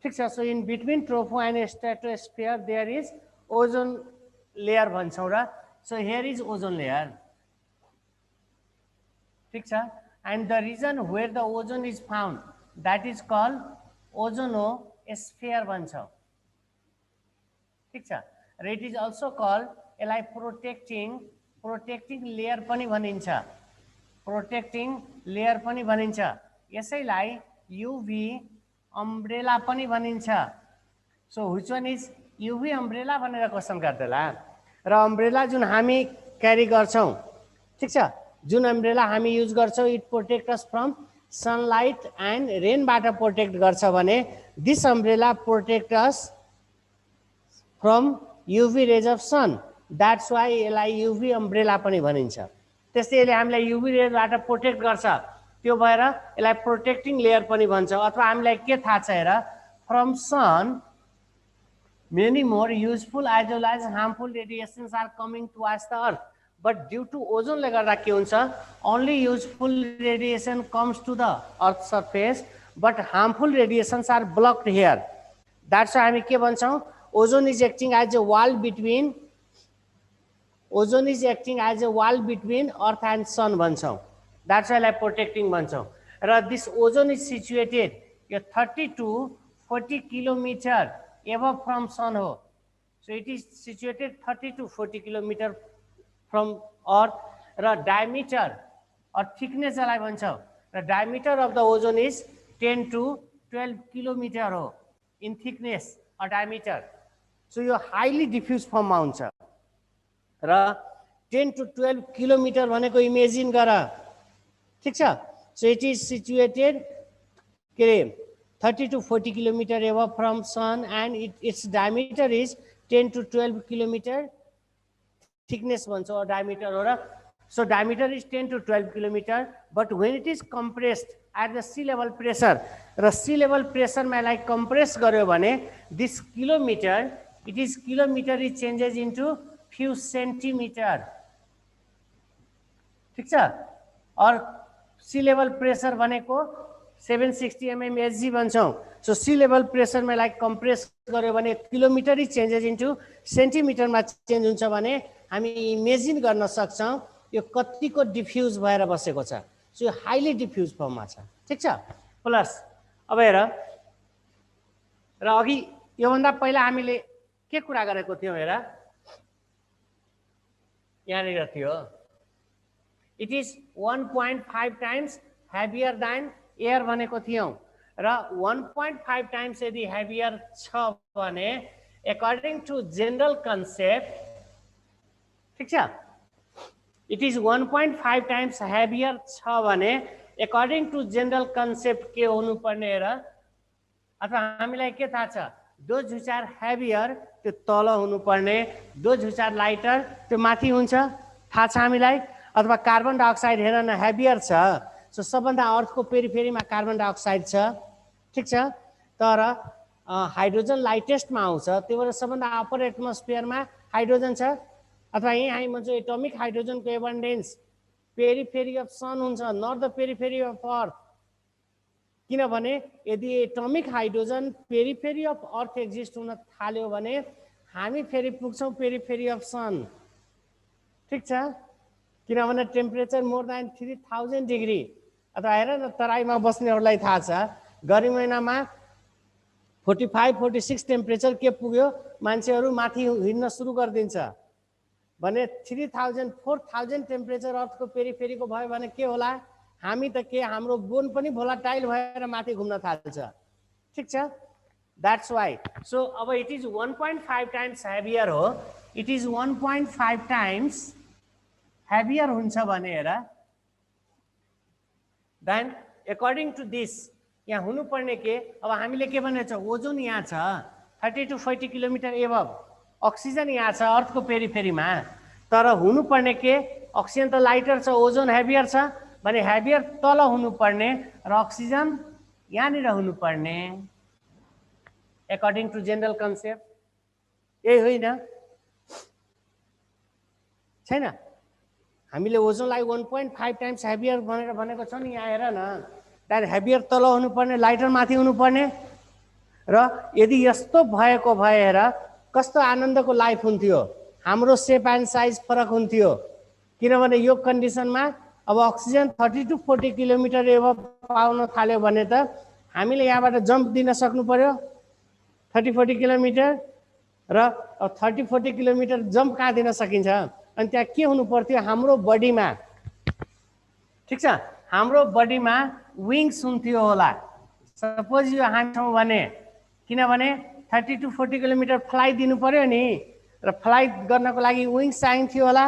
ठीक छ। So in between tropo and stratosphere there is ozone layer भन्छौँ र so here is ozone layer ठिक छ and the region where the ozone is found that is called ozonosphere भन्छौँ ठिक छ र इट इज अल्सो कल्ड यसलाई protecting layer पनि भनिन्छ प्रोटेक्टिङ लेयर पनि भनिन्छ यसैलाई युभी अम्ब्रेला पनि भनिन्छ so which one is UV umbrella भनेर क्वेसन गर्दैला र अम्ब्रेला जुन हामी क्यारी गर्छौँ ठिक छ जुन अम्ब्रेला हामी युज गर्छौँ it protect us from sunlight and रेनबाट प्रोटेक्ट गर्छ भने this umbrella protect us from UV rays of sun that's why यसलाई युभी अम्ब्रेला पनि भनिन्छ त्यस्तै यसले हामीलाई युभी रेबाट प्रोटेक्ट गर्छ त्यो भएर यसलाई प्रोटेक्टिङ लेयर पनि भन्छ अथवा हामीलाई के थाहा छ हेर from sun many more useful as well as harmful radiations are coming towards the earth but due to ozone ले गर्दा के हुन्छ only useful radiation comes to the earth surface but harmful radiations are blocked here that's why हामी के भन्छौँ ozone is acting as a wall between earth and sun भन्छौँ that's why like protecting भन्छौँ र this ozone is situated यो 30 to 40 kilometer above from sun ho so it is situated 30 to 40 kilometer from earth र diameter or thickness लाई भन्छौँ र diameter of the ozone is 10 to 12 kilometer हो in thickness or diameter so यो highly diffuse form मा हुन्छ र 10 to 12 kilometer भनेको इमेजिन गर ठीक छ so it is situated के 30 to 40 kilometer above from sun and its diameter is 10 to 12 kilometer thickness भन्छौँ diameter हो र so diameter is 10 to 12 kilometer but when it is compressed at the sea level pressure र sea level pressure मा यसलाई compress गर्यो भने this kilometer it changes into few centimeter ठीक छ और sea level pressure भनेको 760 mm Hg भन्छौँ सो सी लेभल प्रेसरमा लाइक कम्प्रेस गर्यो भने किलोमिटर चेन्जेस इन्टु सेन्टिमिटरमा चेन्ज हुन्छ भने हामी इमेजिन गर्न सक्छौँ यो कतिको डिफ्युज भएर बसेको छ सो यो हाइली डिफ्युज फर्ममा छ ठीक छ प्लस अब हेर र अघि योभन्दा पहिला हामीले के कुरा गरेको थियौँ हेर यहाँनिर थियो it is 1.5 times heavier than air भनेको थियौं र 1.5 टाइम्स यदि हेभियर छ भने अकॉर्डिंग टू जनरल कन्सेप्ट ठीक छ इट इज 1.5 टाइम्स हेभियर छ भने अकॉर्डिंग टू जनरल कन्सेप्ट के हुनु पर्ने र अथवा हामीलाई के थाहा छ दोज व्हिच आर हेभियर त्यो तल हुनु पर्ने दोज व्हिच आर लाइटर त्यो माथि हुन्छ थाहा छ हामीलाई अथवा कार्बन डाइअक्साइड हेर न हेभियर छ सो सबभन्दा अर्थको पेरिफेरीमा कार्बन डाइअक्साइड छ ठीक छ तर हाइड्रोजन लाइटेस्टमा आउँछ त्यो भएर सबभन्दा अपर एटमोस्फियरमा हाइड्रोजन छ अथवा यही हामी भन्छौँ एटोमिक हाइड्रोजनको एबन्डेन्स पेरिफेरी अफ सन हुन्छ not the periphery of earth किनभने यदि atomic hydrogen periphery of earth exist हुन थाल्यो भने हामी फेरि पुग्छौँ पेरिफेरी अफ सन ठीक छ किनभने टेम्परेचर मोर देन 3000 डिग्री अथवा हेर न तराईमा बस्नेहरूलाई थाहा छ गर्मी महिनामा 45-46 टेम्परेचर के पुग्यो मान्छेहरू माथि हिँड्न सुरु गरिदिन्छ भने 3000-4000 टेम्परेचर अर्थको पेरिफेरीको भयो भने के होला हामी त के हाम्रो बोन पनि भोलाटाइल भएर माथि घुम्न थाल्छ ठीक छ द्याट्स वाइ सो अब इट इज 1.5 टाइम्स हेभियर हो इट इज 1.5 टाइम्स हेभियर हुन्छ भने हेर देन अकॉर्डिंग टू दिस यहाँ हुनुपर्ने के अब हामीले के भनेको छ ओजोन यहाँ छ 30 to 40 किलोमिटर एबभ अक्सिजन यहाँ छ अर्थको पेरिफेरीमा तर हुनुपर्ने के अक्सिजन त लाइटर छ ओजोन हेभियर छ भने हेभियर तल हुनुपर्ने र अक्सिजन यहाँनिर हुनुपर्ने अकॉर्डिंग टू जनरल कन्सेप्ट यही होइन छैन हामीले ओजोनलाई 1.5 टाइम्स हेभियर भनेर भनेको छ नि यहाँ हेर न त्यहाँ हेभियर तल हुनुपर्ने लाइटर माथि हुनुपर्ने र यदि यस्तो भएको भए हेर कस्तो आनन्दको लाइफ हुन्थ्यो, हाम्रो सेप एन्ड साइज फरक हुन्थ्यो। किनभने यो कन्डिसनमा अब अक्सिजन 30 to 40 किलोमिटर एभब पाउन थाल्यो भने त हामीले यहाँबाट जम्प दिन सक्नु पर्यो 30-40 किलोमिटर, र 30-40 किलोमिटर जम्प कहाँ दिन सकिन्छ? अनि त्यहाँ के हुनु पर्थ्यो? हाम्रो बडीमा, ठिक छ, हाम्रो बडीमा विङ्स हुन्थ्यो होला। सपोज यो हामी छौँ भने, किनभने 30 to 40 किलोमिटर फ्लाइट दिनु पर्यो नि, र फ्लाइट गर्नको लागि विङ्स चाहिन्थ्यो होला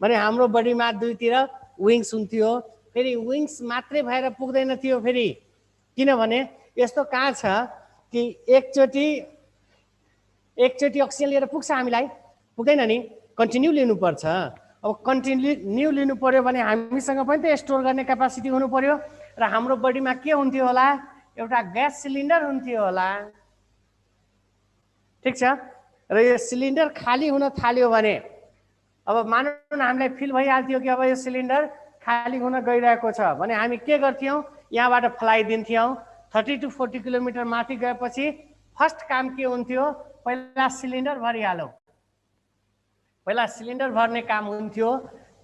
भने हाम्रो बडीमा दुईतिर विङ्स हुन्थ्यो। फेरि विङ्स मात्रै भएर पुग्दैन थियो फेरि, किनभने यस्तो कहाँ छ कि एकचोटि अक्सिजन लिएर पुग्छ हामीलाई? पुग्दैन नि, कन्टिन्यू लिनुपर्छ। अब कन्टिन्यू लिनु पर्यो भने हामीसँग पनि त स्टोर गर्ने क्यापासिटी हुनु पर्यो, र हाम्रो बडीमा के हुन्थ्यो होला? एउटा ग्यास सिलिन्डर हुन्थ्यो होला, ठिक छ। र यो सिलिन्डर खाली हुन थाल्यो भने अब मानौँ न हामीलाई फिल भइहाल्थ्यो कि अब यो सिलिन्डर खाली हुन गइरहेको छ भने हामी के गर्थ्यौँ? यहाँबाट फ्लाइट दिन्थ्यौँ। 30 to 40 किलोमिटर माथि गएपछि फर्स्ट काम के हुन्थ्यो? पहिला सिलिन्डर भरिहालौँ, पहिला सिलिन्डर भर्ने काम हुन्थ्यो।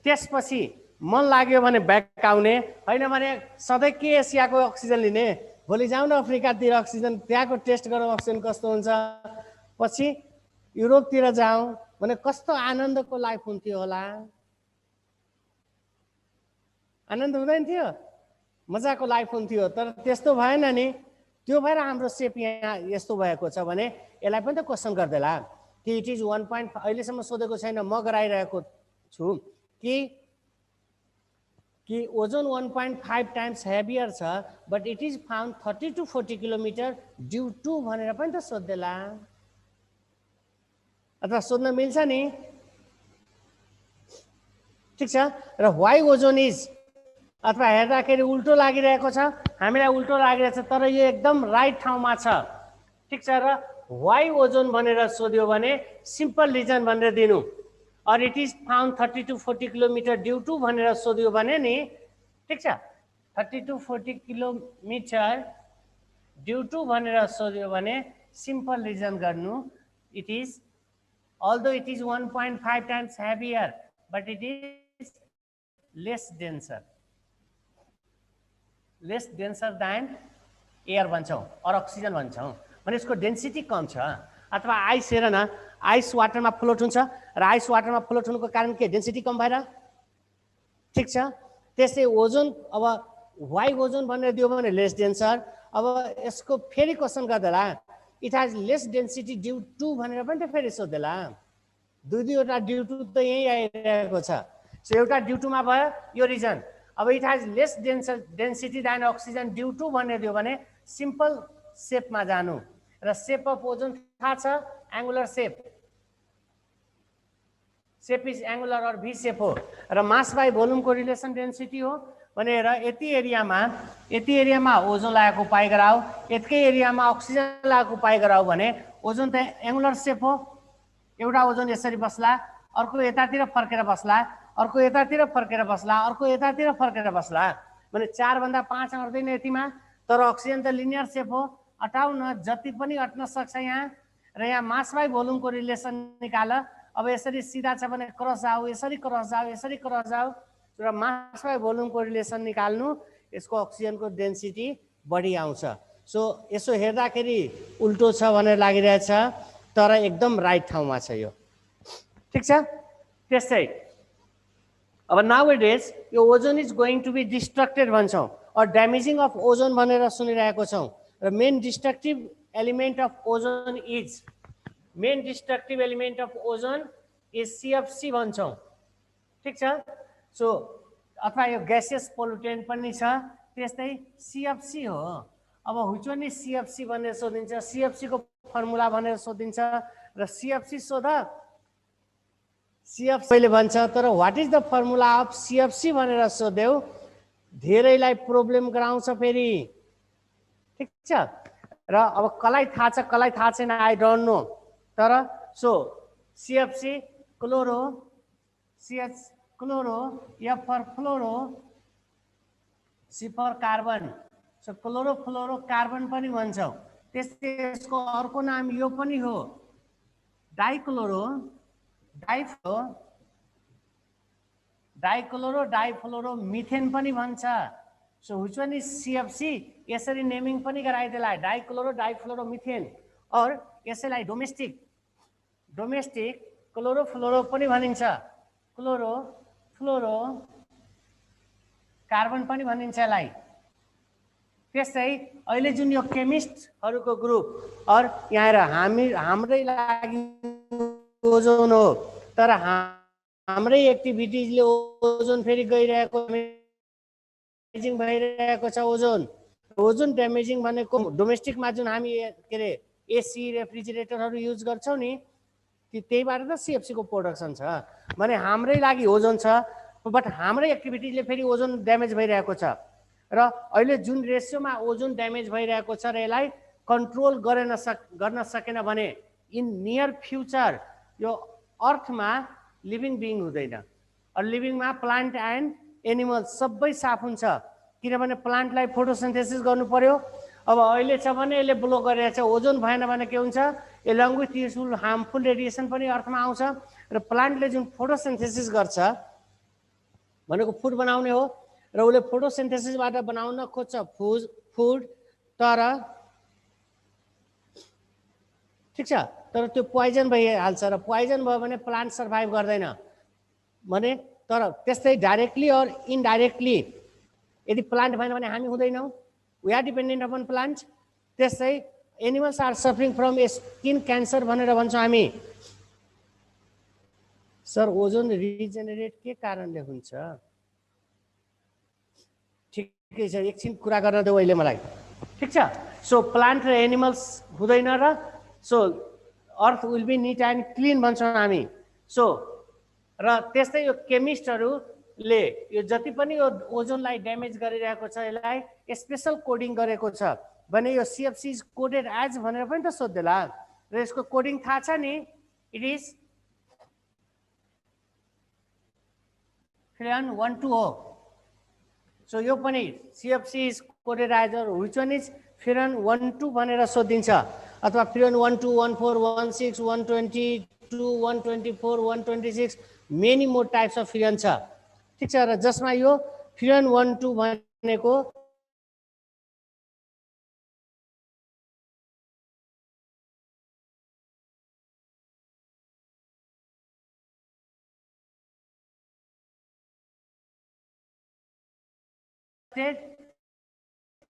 त्यसपछि मन लाग्यो भने ब्याक आउने, होइन भने सधैँ के एसियाको अक्सिजन लिने, भोलि जाउँ न अफ्रिकातिर अक्सिजन त्यहाँको टेस्ट गरौँ अक्सिजन कस्तो हुन्छ, पछि युरोपतिर जाउँ भने कस्तो आनन्दको लाइफ हुन्थ्यो होला? आनन्द हुँदैन थियो? मजाको लाइफ हुन्थ्यो। तर त्यस्तो भएन नि, त्यो भएर हाम्रो सेप यहाँ यस्तो भएको छ भने यसलाई पनि त क्वेसन गर्दैला कि इट इज 1.5, अहिलेसम्म सोधेको छैन, म गराइरहेको छु कि ओजोन 1.5 टाइम्स हेभियर छ, but it is found 30 to 40 kilometre due to भनेर पनि त सोध्दैला, अथवा सोध्न मिल्छ नि, ठिक छ। र वाइ ओजोन इज, अथवा हेर्दाखेरि उल्टो लागिरहेको छ, हामीलाई उल्टो लागिरहेछ, तर यो एकदम राइट ठाउँमा छ, ठिक छ। र वाइ ओजोन भनेर सोध्यो भने सिम्पल रिजन भनेर दिनु, or it is found 30 to 40 kilometre due to भनेर सोध्यो भने नि, ठिक छ, 30 to 40 किलोमिटर ड्यू टु भनेर सोध्यो भने सिम्पल रिजन गर्नु, it is although it is 1.5 times heavier but it is less denser than air भन्छौँ और अक्सिजन भन्छौँ भने यसको डेन्सिटी कम छ। अथवा आइस हेर न, आइस वाटरमा फ्लोट हुन्छ र आइस वाटरमा फ्लोट हुनुको कारण के? डेन्सिटी कम भएर, ठिक छ। त्यसै ओजोन, अब वाइ ओजोन भनेर दियो भने लेस डेन्सर। अब यसको फेरि क्वेसन गर्दैला it has less density due to भनेर पनि त फेरि सोध्दैला। दुईवटा ड्यू टु त यहीँ आइरहेको छ। सो एउटा ड्यू टुमा भयो यो रिजन। अब it has less density than oxygen due to भनेर दियो भने सिम्पल सेपमा जानु, र सेप अफ ओजोन थाहा छ, angular shape, shape is angular और भी सेप हो, र मास बाई भोल्युमको रिलेसन डेन्सिटी हो भनेर यति एरियामा ओजोन लागेको उपाय गराऊ, यतिकै एरियामा अक्सिजन लागेको उपाय गराऊ भने ओजोन त एङ्गुलर सेप हो। एउटा ओजोन यसरी बस्ला, अर्को यतातिर फर्केर बस्ला, अर्को यतातिर फर्केर बस्ला, अर्को यतातिर फर्केर बस्ला भने 4 भन्दा 5 अट्दैन यतिमा। तर अक्सिजन त लिनियर सेप हो, अटाउ न, जति पनि अट्न सक्छ यहाँ। र यहाँ मास बाई भोल्युमको रिलेसन निकाल। अब यसरी सिधा छ भने क्रस जाऊ, यसरी क्रस जाऊ, यसरी क्रस जाऊ, र मास बाई भोल्युमको रिलेसन निकाल्नु, यसको अक्सिजनको डेन्सिटी बढी आउँछ। सो यसो हेर्दाखेरि उल्टो छ भनेर लागिरहेछ, तर एकदम राइट ठाउँमा छ यो, ठिक छ। त्यस्तै अब नाउएडेज यो ozone is going to be destructed भन्छौँ, और ड्यामेजिङ अफ ओजोन भनेर सुनिरहेको छौँ। र main destructive element of ozone is CFC भन्छौँ, ठिक छ। सो अथवा यो ग्यासियस पोल्युटेन्ट पनि छ, त्यस्तै CFC हो। अब व्हिच वन इज CFC भनेर सोधिन्छ, CFC को फर्मुला भनेर सोधिन्छ, र CFC सोध, CFC ले भन्छ, तर what is the formula of CFC भनेर सोध्यौ धेरैलाई प्रब्लम गराउँछ फेरि, ठिक छ। र अब कसलाई थाहा छ कसलाई थाहा छैन आई डोन्ट नो, तर so CFC chloro, CH chloro, F for fluoro, C for carbon, so chloro carbon पनि भन्छौँ। त्यस्तै यसको अर्को नाम यो पनि हो, डाइक्लोरो मिथेन पनि भन्छ। So which one is CFC? यसरी नेमिङ पनि गराइदेला, डाइक्लोरो मिथेन। और यसैलाई डोमेस्टिक क्लोरोफ्लोरो पनि भनिन्छ, क्लोरो कार्बन पनि भनिन्छ यसलाई। त्यसै अहिले जुन यो केमिस्टहरूको ग्रुप और यहाँ आएर हाम्रै लागि ओजोन हो, तर हाम्रै एक्टिभिटिजले ओजोन फेरि गइरहेको ड्यामेजिङ भइरहेको छ। ओजोन ड्यामेजिङ भनेको डोमेस्टिकमा जुन हामी के अरे एसी रेफ्रिजरेटरहरू युज गर्छौँ नि, त्यहीबाट त CFC को प्रोडक्सन छ भने हाम्रै लागि ओजोन छ, बट हाम्रै एक्टिभिटिजले फेरि ओजोन ड्यामेज भइरहेको छ। र अहिले जुन रेसियोमा ओजोन ड्यामेज भइरहेको छ र यसलाई कन्ट्रोल गर्न सकेन भने इन नियर फ्युचर यो अर्थमा लिभिङ बिइङ हुँदैन। और लिभिङमा प्लान्ट एन्ड एनिमल सबै साफ हुन्छ, किनभने प्लान्टलाई फोटोसिन्थेसिस गर्नु पर्यो। अब अहिले छ भने यसले ब्लो गरिरहेछ, ओजोन भएन भने के हुन्छ, along with useful harmful radiation पनि अर्थमा आउँछ। र प्लान्टले जुन फोटोसिन्थेसिस गर्छ भनेको फुड बनाउने हो, र उसले फोटोसिन्थेसिसबाट बनाउन खोज्छ फुड, तर ठिक छ, तर त्यो पोइजन भइहाल्छ, र पोइजन भयो भने प्लान्ट सर्भाइभ गर्दैन भने। तर त्यस्तै डाइरेक्टली और इनडाइरेक्टली यदि प्लान्ट भएन भने हामी हुँदैनौँ, we are dependent upon plant. त्यस्तै animals are suffering from skin cancer भनेर भन्छौँ हामी। सर ओजोन रिजेनेरेट के कारणले हुन्छ? ठिकै छ, एकछिन कुरा गर्न देऊ अहिले मलाई, ठिक छ। सो प्लान्ट र एनिमल्स हुँदैन, र so earth will be neat and clean भन्छौँ हामी। सो र त्यस्तै यो केमिस्टहरूले यो जति पनि यो ओजोनलाई ड्यामेज गरिरहेको छ यसलाई स्पेसल कोडिङ गरेको छ भने यो CFC इज कोडेड एज भनेर पनि त सोध्देला। र यसको कोडिङ थाहा छ नि, इट इज फ्युरन 1,2 हो। सो यो पनि CFC is coded as which one is freon 1,2 भनेर सोधिन्छ, अथवा freon 1,2, 1,4, 1,6, 1,22, 1,24, 1,26 many more types of freon छ, ठिक छ। र जसमा यो फ्युरन 1,2 भनेको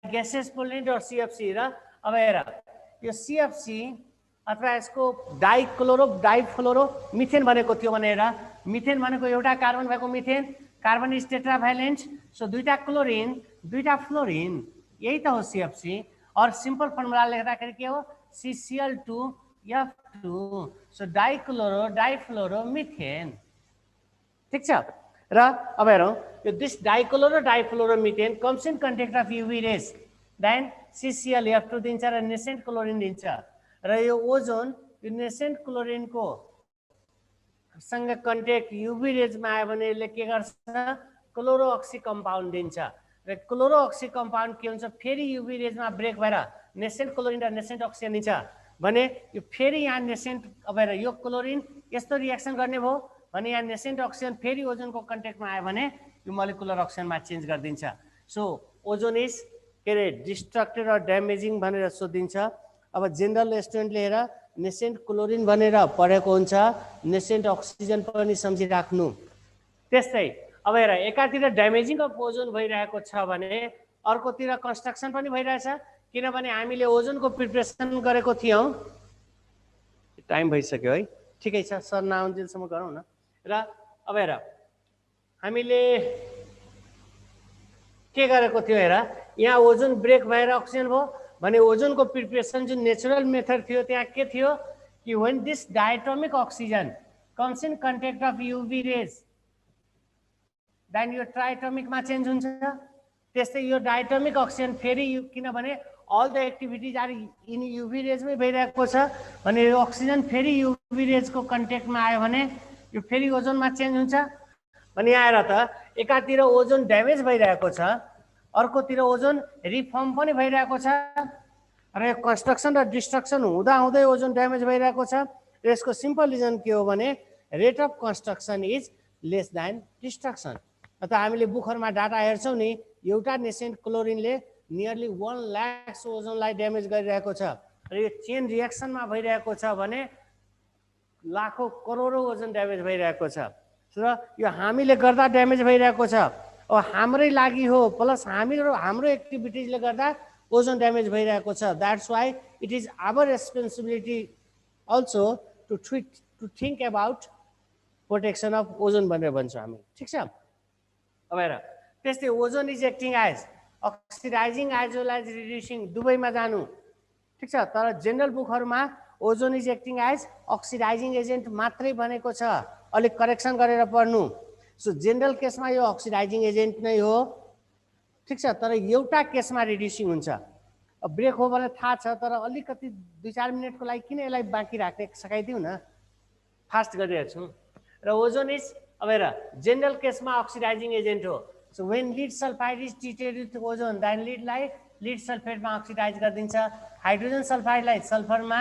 ग्यासेस पोलिन र CFC। र अब हेर यो CFC अथवा यसको डाइफ्लोरो मिथेन भनेको थियो भनेर, मिथेन भनेको एउटा कार्बन भएको मिथेन, कार्बन इज टेट्राभ्यालेन्ट। सो दुईटा क्लोरिन दुईटा फ्लोरिन, यही त हो CFC। और सिम्पल फर्मुला लेख्दाखेरि के हो, CCl2F2। सो डाइफ्लोरो मिथेन, ठिक छ। र अब हेरौँ यो this difluoro methane comes in contact of UV rays, then CClF2 दिन्छ र नेसेन्ट क्लोरिन दिन्छ। र यो ओजोन यो नेसेन्ट क्लोरिनको सँग कन्टेक्ट UV रेजमा आयो भने यसले के गर्छ, क्लोरो अक्सी कम्पाउन्ड दिन्छ। र क्लोरो अक्सी कम्पाउन्ड के हुन्छ, फेरि UV रेजमा ब्रेक भएर नेसेन्ट क्लोरिन र नेसेन्ट अक्सिजन दिन्छ भने यो फेरि यहाँ नेसेन्ट, अब हेर यो क्लोरिन यस्तो रिएक्सन गर्ने भयो भने यहाँ नेसेन्ट अक्सिजन फेरि ओजोनको कन्टेक्टमा आयो भने यो मोलिकुलर अक्सिजनमा चेन्ज गरिदिन्छ। सो ओजोन इज के अरे डिस्ट्रक्टेड र ड्यामेजिङ भनेर सोधिन्छ। अब जेनरल स्टुडेन्टले हेर नेसेन्ट क्लोरिन भनेर पढेको हुन्छ, नेसेन्ट अक्सिजन पनि सम्झिराख्नु। त्यस्तै अब हेर एकातिर ड्यामेजिङ अफ ओजोन भइरहेको छ भने अर्कोतिर कन्स्ट्रक्सन पनि भइरहेछ, किनभने हामीले ओजोनको प्रिपरेसन गरेको थियौँ। टाइम भइसक्यो है, ठिकै छ सर नआउन्जेलसम्म गरौँ न। र अब हेर हामीले के गरेको थियो, हेर यहाँ ओजोन ब्रेक भएर अक्सिजन भयो भने ओजोनको प्रिपरेसन जुन नेचुरल मेथड थियो त्यहाँ के थियो कि when this diatomic oxygen comes in contact of UV rays then यो ट्राइटोमिकमा चेन्ज हुन्छ। त्यस्तै यो डायटोमिक अक्सिजन फेरि किनभने all the activities are in UV रेजमै भइरहेको छ भने यो अक्सिजन फेरि UV रेजको कन्टेक्टमा आयो भने यो फेरि ओजोनमा चेन्ज हुन्छ भने आएर त एकातिर ओजोन ड्यामेज भइरहेको छ, अर्कोतिर ओजोन रिफर्म पनि भइरहेको छ। र यो कन्स्ट्रक्सन र डिस्ट्रक्सन हुँदा हुँदै ओजोन ड्यामेज भइरहेको छ र यसको सिम्पल रिजन के हो भने rate of construction is less than destruction. अथवा हामीले बुखरमा डाटा हेर्छौँ नि, एउटा नेसेन्ट क्लोरिनले नियरली 1 लाख ओजोनलाई ड्यामेज गरिरहेको छ र यो चेन रिएक्सनमा भइरहेको छ भने लाखौं करोडौं ओजन ड्यामेज भइरहेको छ र यो हामीले गर्दा ड्यामेज भइरहेको छ। अब हाम्रै लागि हो प्लस हाम्रो एक्टिभिटिजले गर्दा ओजन ड्यामेज भइरहेको छ। That's why it is our responsibility also to think about protection of ozone भनेर भन्छौँ हामी, ठिक छ। अब हेर, त्यस्तै ozone is acting as oxidising as well as reducing, दुवैमा जानु, ठिक छ। तर जेनरल बुकहरूमा ozone is acting as oxidising agent मात्रै भनेको छ, अलिक करेक्सन गरेर पढ्नु। सो जेनरल केसमा यो अक्सिडाइजिङ एजेन्ट नै हो, ठिक छ। तर एउटा केसमा रिड्युसिङ हुन्छ। अब ब्रेक हो भने थाहा छ, तर अलिकति 2-4 मिनटको लागि किन यसलाई बाँकी राख्ने, सकाइदिउँ न, फास्ट गरिरहेको छु। र ओजोन इज, अब हेर, जेनरल केसमा अक्सिडाइजिङ एजेन्ट हो। So when lead sulphide is treated with ozone, then लिडलाई लिड सल्फेटमा अक्सिडाइज गरिदिन्छ, हाइड्रोजन सल्फाइडलाई सल्फरमा,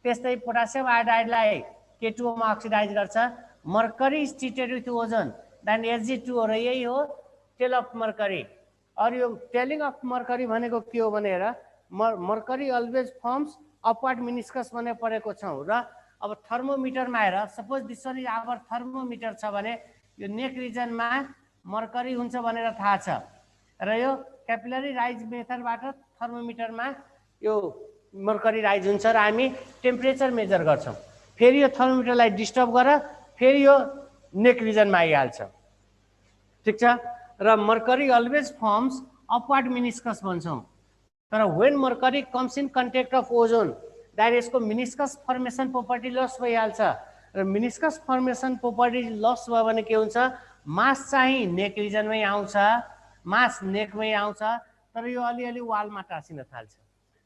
त्यस्तै पोटासियम आयोडाइडलाई K2O मा अक्सिडाइज गर्छ। Mercury is treated with ozone, then Hg2O, र यही हो टेल अफ मर्करी। और यो टेलिङ अफ मर्करी भनेको के हो भने हेर, mercury always forms upward meniscus भनेर पढेको छौँ। र अब थर्मोमिटरमा हेर, suppose this one is our thermometer छ भने यो नेक रिजनमा मर्करी हुन्छ भनेर थाहा छ र यो क्यापिलरी राइज मेथडबाट थर्मोमिटरमा यो मर्करी राइज हुन्छ र हामी टेम्परेचर मेजर गर्छौँ। फेरि यो थर्मोमिटरलाई डिस्टर्ब गर, फेरि यो नेक रिजनमा आइहाल्छ, ठिक छ। र mercury always forms upward meniscus भन्छौँ। तर when mercury comes in contact of ozone, that यसको मिनिस्कस फर्मेसन प्रोपर्टी लस भइहाल्छ। र मिनिस्कस फर्मेसन प्रोपर्टी लस भयो भने के हुन्छ, मास चाहिँ नेक रिजनमै आउँछ, मास नेकमै आउँछ, तर यो अलिअलि वालमा टाँसिन थाल्छ।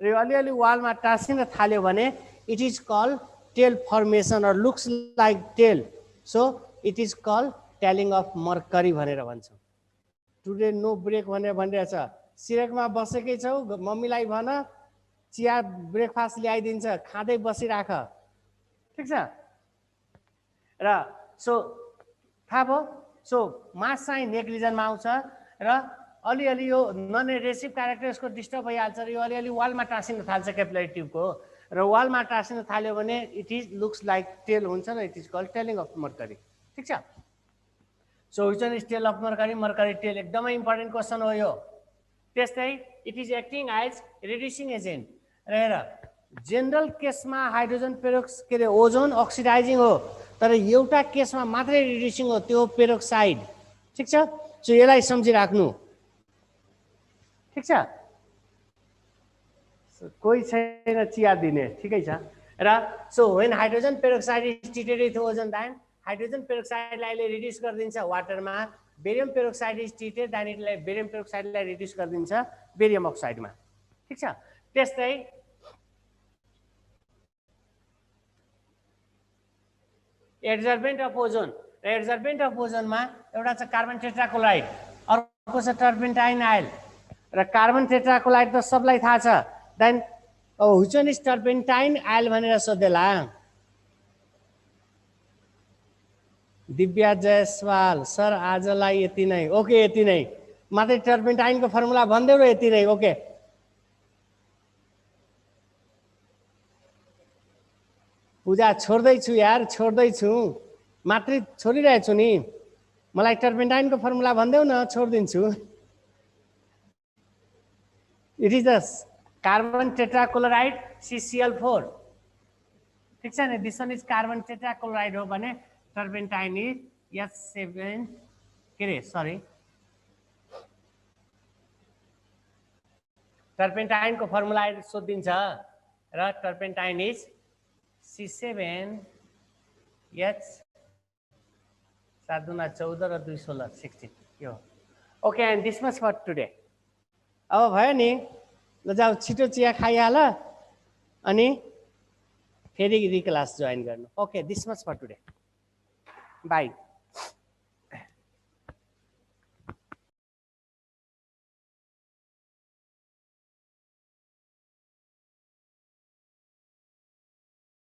र यो अलिअलि वालमा टाँसिन थाल्यो भने it is call tail formation और looks like tail, so it is call tailing of mercury भनेर भन्छौँ। टुडे नो ब्रेक भनेर भनिरहेछ, सिरेकमा बसेकै छौ, मम्मीलाई भन चिया ब्रेकफास्ट ल्याइदिन्छ, खाँदै बसिराख, ठिक छ। र सो थाहा भयो, सो मास चाहिँ नेक रिजनमा आउँछ र अलिअलि यो नन एड्हेसिभ क्यारेक्टर यसको डिस्टर्ब भइहाल्छ र यो अलिअलि वालमा टाँसिन थाल्छ क्यापिलरी ट्युबको, र वालमा टाँसिन थाल्यो भने it is looks like tail हुन्छ र it is call tailing of mercury, ठिक छ। So which one is tail of mercury, mercury tail, एकदमै इम्पोर्टेन्ट क्वेसन हो यो। त्यस्तै it is acting as reducing agent. र हेर, जेनरल केसमा हाइड्रोजन पेरोक्स के अरे ओजोन अक्सिडाइजिङ हो, तर एउटा केसमा मात्रै रिड्युसिङ हो, त्यो पेरोक्साइड, ठिक छ। सो यसलाई सम्झिराख्नु, ठिक छ। कोही छैन चिया दिने, ठिकै छ। र so when hydrogen peroxide is treated with ozone, then hydrogen पेरोक्साइडलाई रिड्युस गरिदिन्छ वाटरमा, barium peroxide is treated, then इटलाई बेरियम पेरोक्साइडलाई रिड्युस गरिदिन्छ बेरियम अक्साइडमा, ठिक छ। त्यस्तै एड्जर्बेन्ट अफ ओजोन, र एड्जर्बेन्ट अफ ओजोनमा एउटा छ कार्बन टेट्राक्लोराइड, अर्को छ टर्पेन्टाइन आयल। र कार्बन टेट्राक्लोराइड त सबलाई थाहा छ, then which one is turpentine oil भनेर सोधेला। दिव्या जयसवाल, सर आजलाई यति नै, ओके यति नै मात्रै, टर्पेन्टाइनको फर्मुला भनिदेऊ र यति नै, ओके। पूजा छोड्दैछु यार, छोड्दैछु, मात्रै छोडिरहेछु नि, मलाई टर्पेन्टाइनको फर्मुला भनिदेऊ न, छोडिदिन्छु। It is the carbon tetrachloride CCl4, ठिक छ नि। This one is carbon tetrachloride हो भने टर्पेन्टाइन इज H7 के अरे सरी, टर्पेन्टाइनको फर्मुला सोधिदिन्छ र टर्पेन्टाइन इज C7H 7 दुना 14 र 2 16 16 यो। Okay, and this much for today. अब भयो नि, ल जाऊ छिटो चिया खाइहाल अनि फेरि क्लास जोइन गर्नु। Okay, this much for today, by.